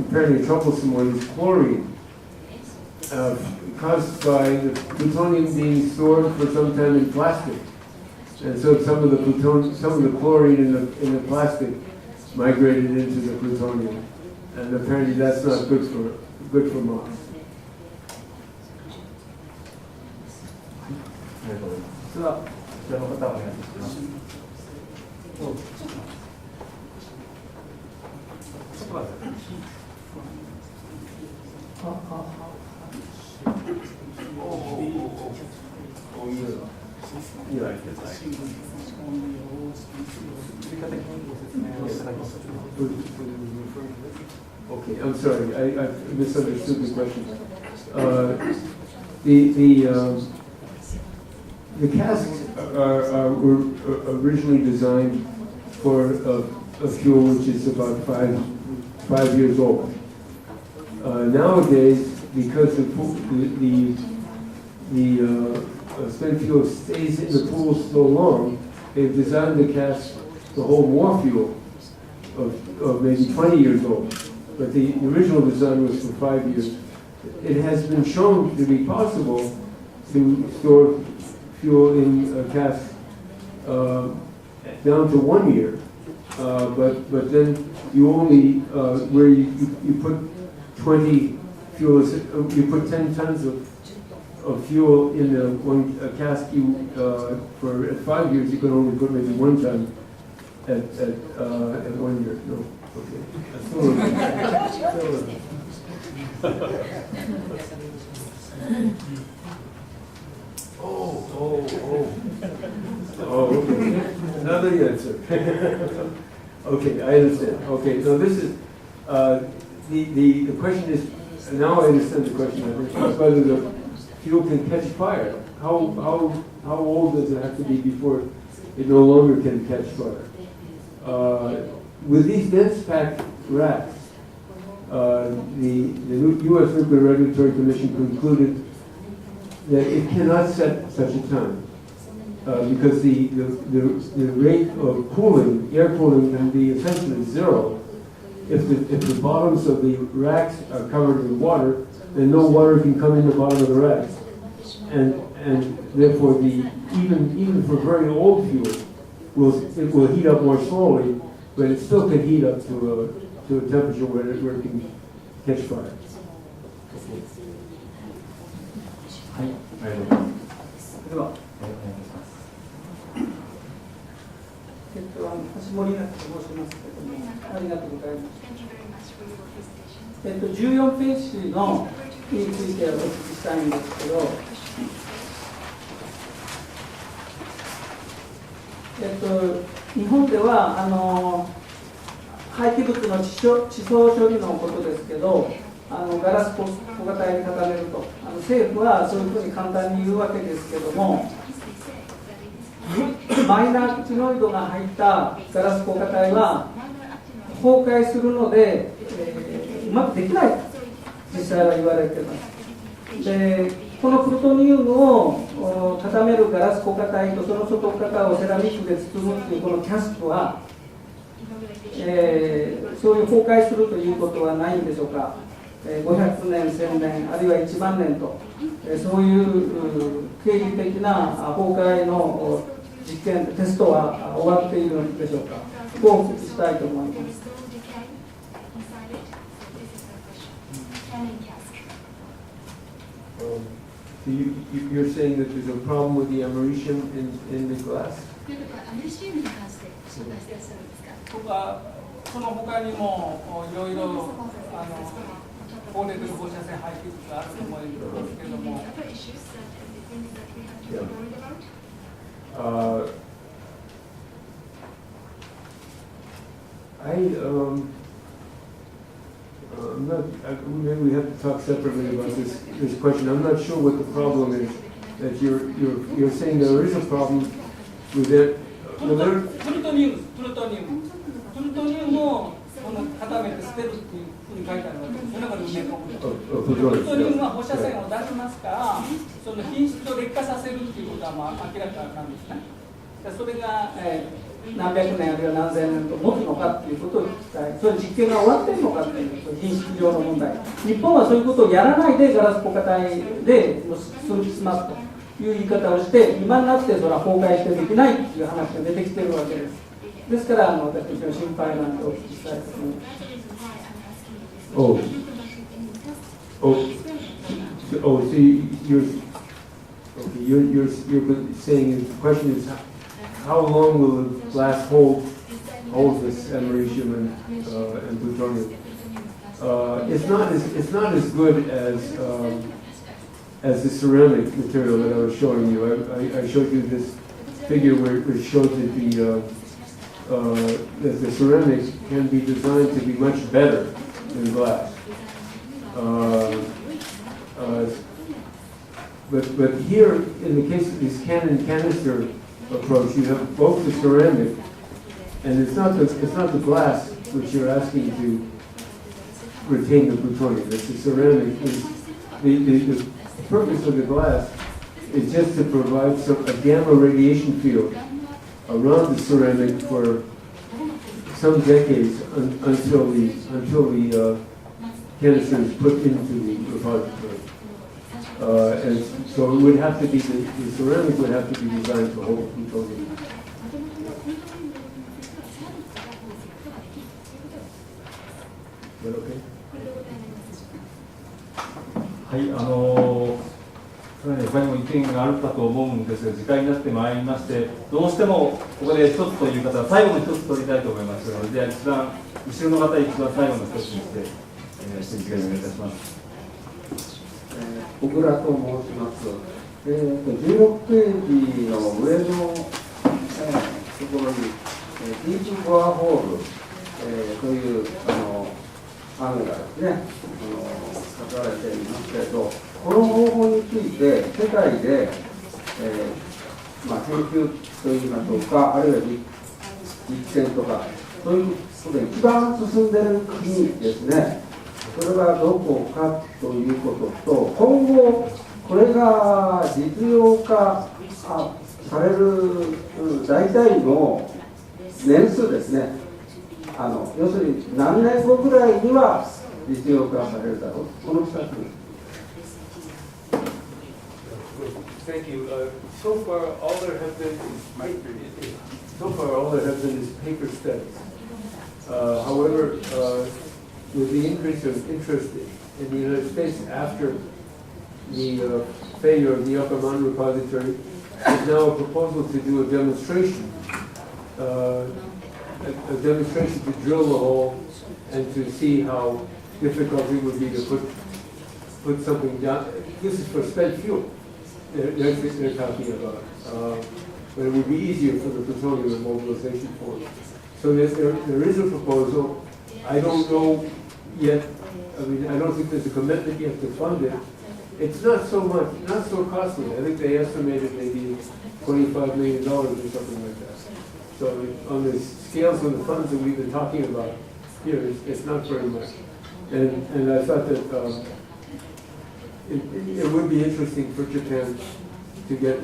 apparently a troublesome one is chlorine, caused by the plutonium being stored for some time in plastic, and so some of the chlorine in the plastic migrated into the plutonium, and apparently that's not good for Mars. ありがとうございます。では、こちらの方お願いします。ちょっと待って。Okay, I'm sorry, I misunderstood the question. The casks were originally designed for a fuel which is about five years old. Nowadays, because the spent fuel stays in the pool so long, they've designed the cask to hold more fuel of maybe 20 years old. But the original design was for 5 years. It has been shown to be possible to store fuel in a cask down to 1 year, but then you only where you put 20 fuels, you put 10 tons of fuel in a cask. For 5 years you can only put maybe 1 ton at 1 year. No, okay. Oh, okay. Another answer. Okay, I understand. Okay, so this is the question is, now I understand the question. I think whether the fuel can catch fire. How old does it have to be before it no longer can catch fire? With these dense packed racks, the U.S. Nuclear Regulatory Commission concluded that it cannot set such a time because the rate of cooling, air cooling, can be essentially zero. If the bottoms of the racks are covered in water, then no water can come in the bottom of the racks, and therefore even for very old fuel, it will heat up more slowly, but it still can heat up to a temperature where it can catch fire. はい、ありがとうございます。では、橋森なと申しますけれども、ありがとうございます。14ページのについてお聞きしたいんですけど、日本では廃棄物の地層処理のことですけど、ガラス小型に固めると、政府はそういうふうに簡単に言うわけですけども、マイナーチノイドが入ったガラス硬化体は崩壊するので、うまくできないと実際は言われています。で、このプルトニウムを固めるガラス硬化体とその外側をセラミックで包むというこのキャスクは、そういう崩壊するということはないんでしょうか。500年、1000年、あるいは1万年と、そういう経理的な崩壊の実験、テストは終わっているのでしょうか。ここをお聞きしたいと思います。You're saying that there's a problem with the americium in the glass? その他にもいろいろ放出る放射線廃棄物があると思いますけれども。Maybe we have to talk separately about this question. I'm not sure what the problem is that you're saying there is a problem with it. プルトニウムを固めて捨てるっていうふうに書いてあるわけです。その中で埋め込むと。プルトニウムは放射線を出しますから、その品質を劣化させるっていうことは明らかなんですね。それが、何百年あるいは何千年と持つのかっていうことを聞きたい。それ実験が終わっているのかっていう品質上の問題。日本はそういうことをやらないでガラス固化体で済ますという言い方をして、今になってそれは崩壊してできないっていう話が出てきているわけです。ですから私たちの心配なんてお聞きしたいと思います。So you're saying the question is how long will the glass hold this americium and plutonium? It's not as good as the ceramic material that I was showing you. I showed you this figure where it shows that the ceramics can be designed to be much better than glass. But here, in the case of this cannon canister approach, you have both the ceramic, and it's not the glass which you're asking to retain the plutonium. It's the ceramic. The purpose of the glass is just to provide a gamma radiation field around the ceramic for some decades until the canister is put into the repository. And so it would have to be the ceramic would have to be designed to hold plutonium. Is that okay? はい、他にも意見があったと思うんですが、時間になってまいりまして、どうしてもここで一つという方は最後の一つ取りたいと思いますので、一番後ろの方、一番最後の一つにして、質疑をお願いいたします。小倉と申します。16ページの上の、ところに、ディープボアホール、という案がですね、書かれていますけれど、この方法について世界で、研究といいましょうか、あるいは実験とか、そういうことで一番進んでいる国ですね。それはどこかということと、今後これが実用化される大体の年数ですね、要するに何年後ぐらいには実用化されるだろう、この2つ。Thank you. So far, all there have been is paper studies. However, with the increase of interest in the United States after the failure of the Upper Mon repository, there's now a proposal to do a demonstration to drill the hole and to see how difficult it would be to put something down. This is for spent fuel. They're talking about, but it would be easier for the plutonium mobilization force. So there is a proposal. I don't know yet. I mean, I don't think there's a commitment yet to fund it. It's not so costly. I think they estimated maybe $25 million or something like that. So on the scales of the funds that we've been talking about here, it's not very much. And I thought that it would be interesting for Japan to get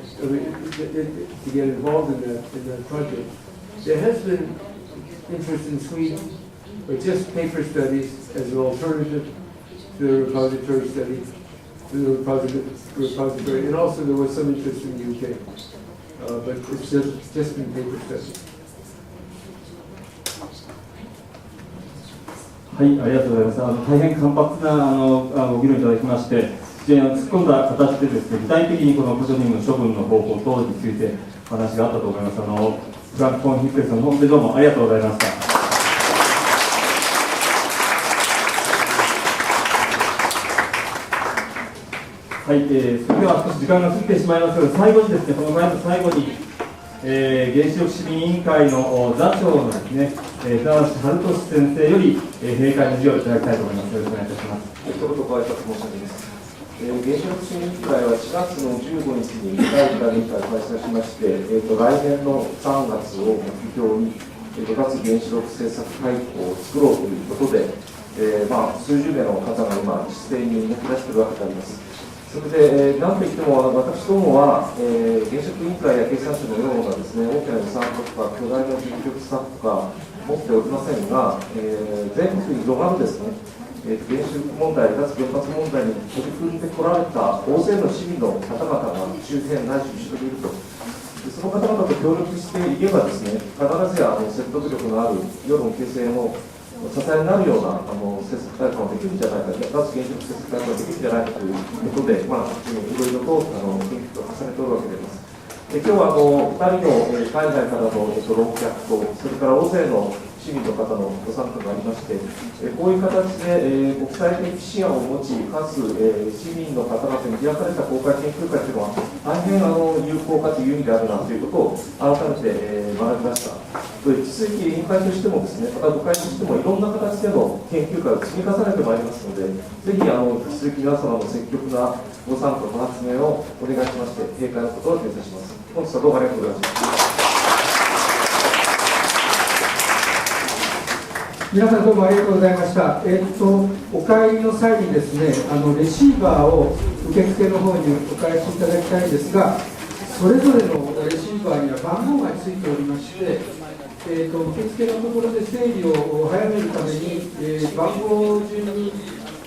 involved in that project. There has been interest in Sweden, but just paper studies as an alternative to the repository study, to the repository, and also there was some interest in the UK, but it's just been paper studies. はい、ありがとうございます。大変活発なご議論いただきまして、非常に突っ込んだ形でですね、具体的にこのプルトニウムの処分の方法等についてお話があったと思います。フランク・フォンヒッペルさん、本当にどうもありがとうございました。はい、それでは少し時間が過ぎてしまいますが、最後にですね、この会の最後に、原子力市民委員会の座長のですね、船橋春俊先生より、閉会の授業をいただきたいと思います。よろしくお願いいたします。一言ご挨拶申し上げます。原子力市民委員会は4月の15日に第1回委員会を開催しまして、来年の3月を目標に、脱原子力政策大綱を作ろうということで、数十名の方が今、一斉に動き出しているわけであります。それで、なんといっても私どもは、原子力委員会や経産省のようなですね、大きな予算とか巨大な事務局スタッフとか持っておりませんが、全国に広がるですね、原子力問題、脱原発問題に取り組んでこられた大勢の市民の方々が周辺ないし後ろにいると。でその方々と協力していけばですね、必ずや説得力のある世論形成の支えになるような政策大綱ができるんじゃないか、脱原子力政策大綱ができるんじゃないかということで、いろいろと研究を重ねておるわけであります。今日は2人の海外からの論客と、それから大勢の市民の方のご参加がありまして、こういう形で国際的視野を持ち、かつ市民の方々に開かれた公開研究会というのは、大変有効かという意味であるなということを改めて学びました。引き続き委員会としてもですね、また部会としてもいろんな形での研究会を積み重ねてまいりますので、ぜひ引き続き皆様の積極なご参加、ご発明をお願いしまして、閉会のことを決定いたします。本日はどうもありがとうございました。皆さんどうもありがとうございました。お帰りの際にですね、レシーバーを受付の方にお返しいただきたいんですが、それぞれのレシーバーには番号がついておりまして、受付のところで整理を早めるために、番号順に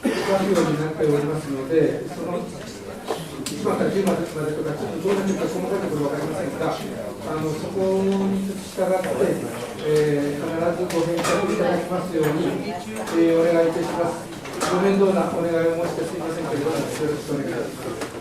書くようになっておりますので、その1番から10番までとか、ちょっとどうなっているか細かいところ分かりませんが、そこに従って、必ずご返却いただきますように、お願いいたします。ご面倒なお願いを申してすみませんけれども、よろしくお願いします。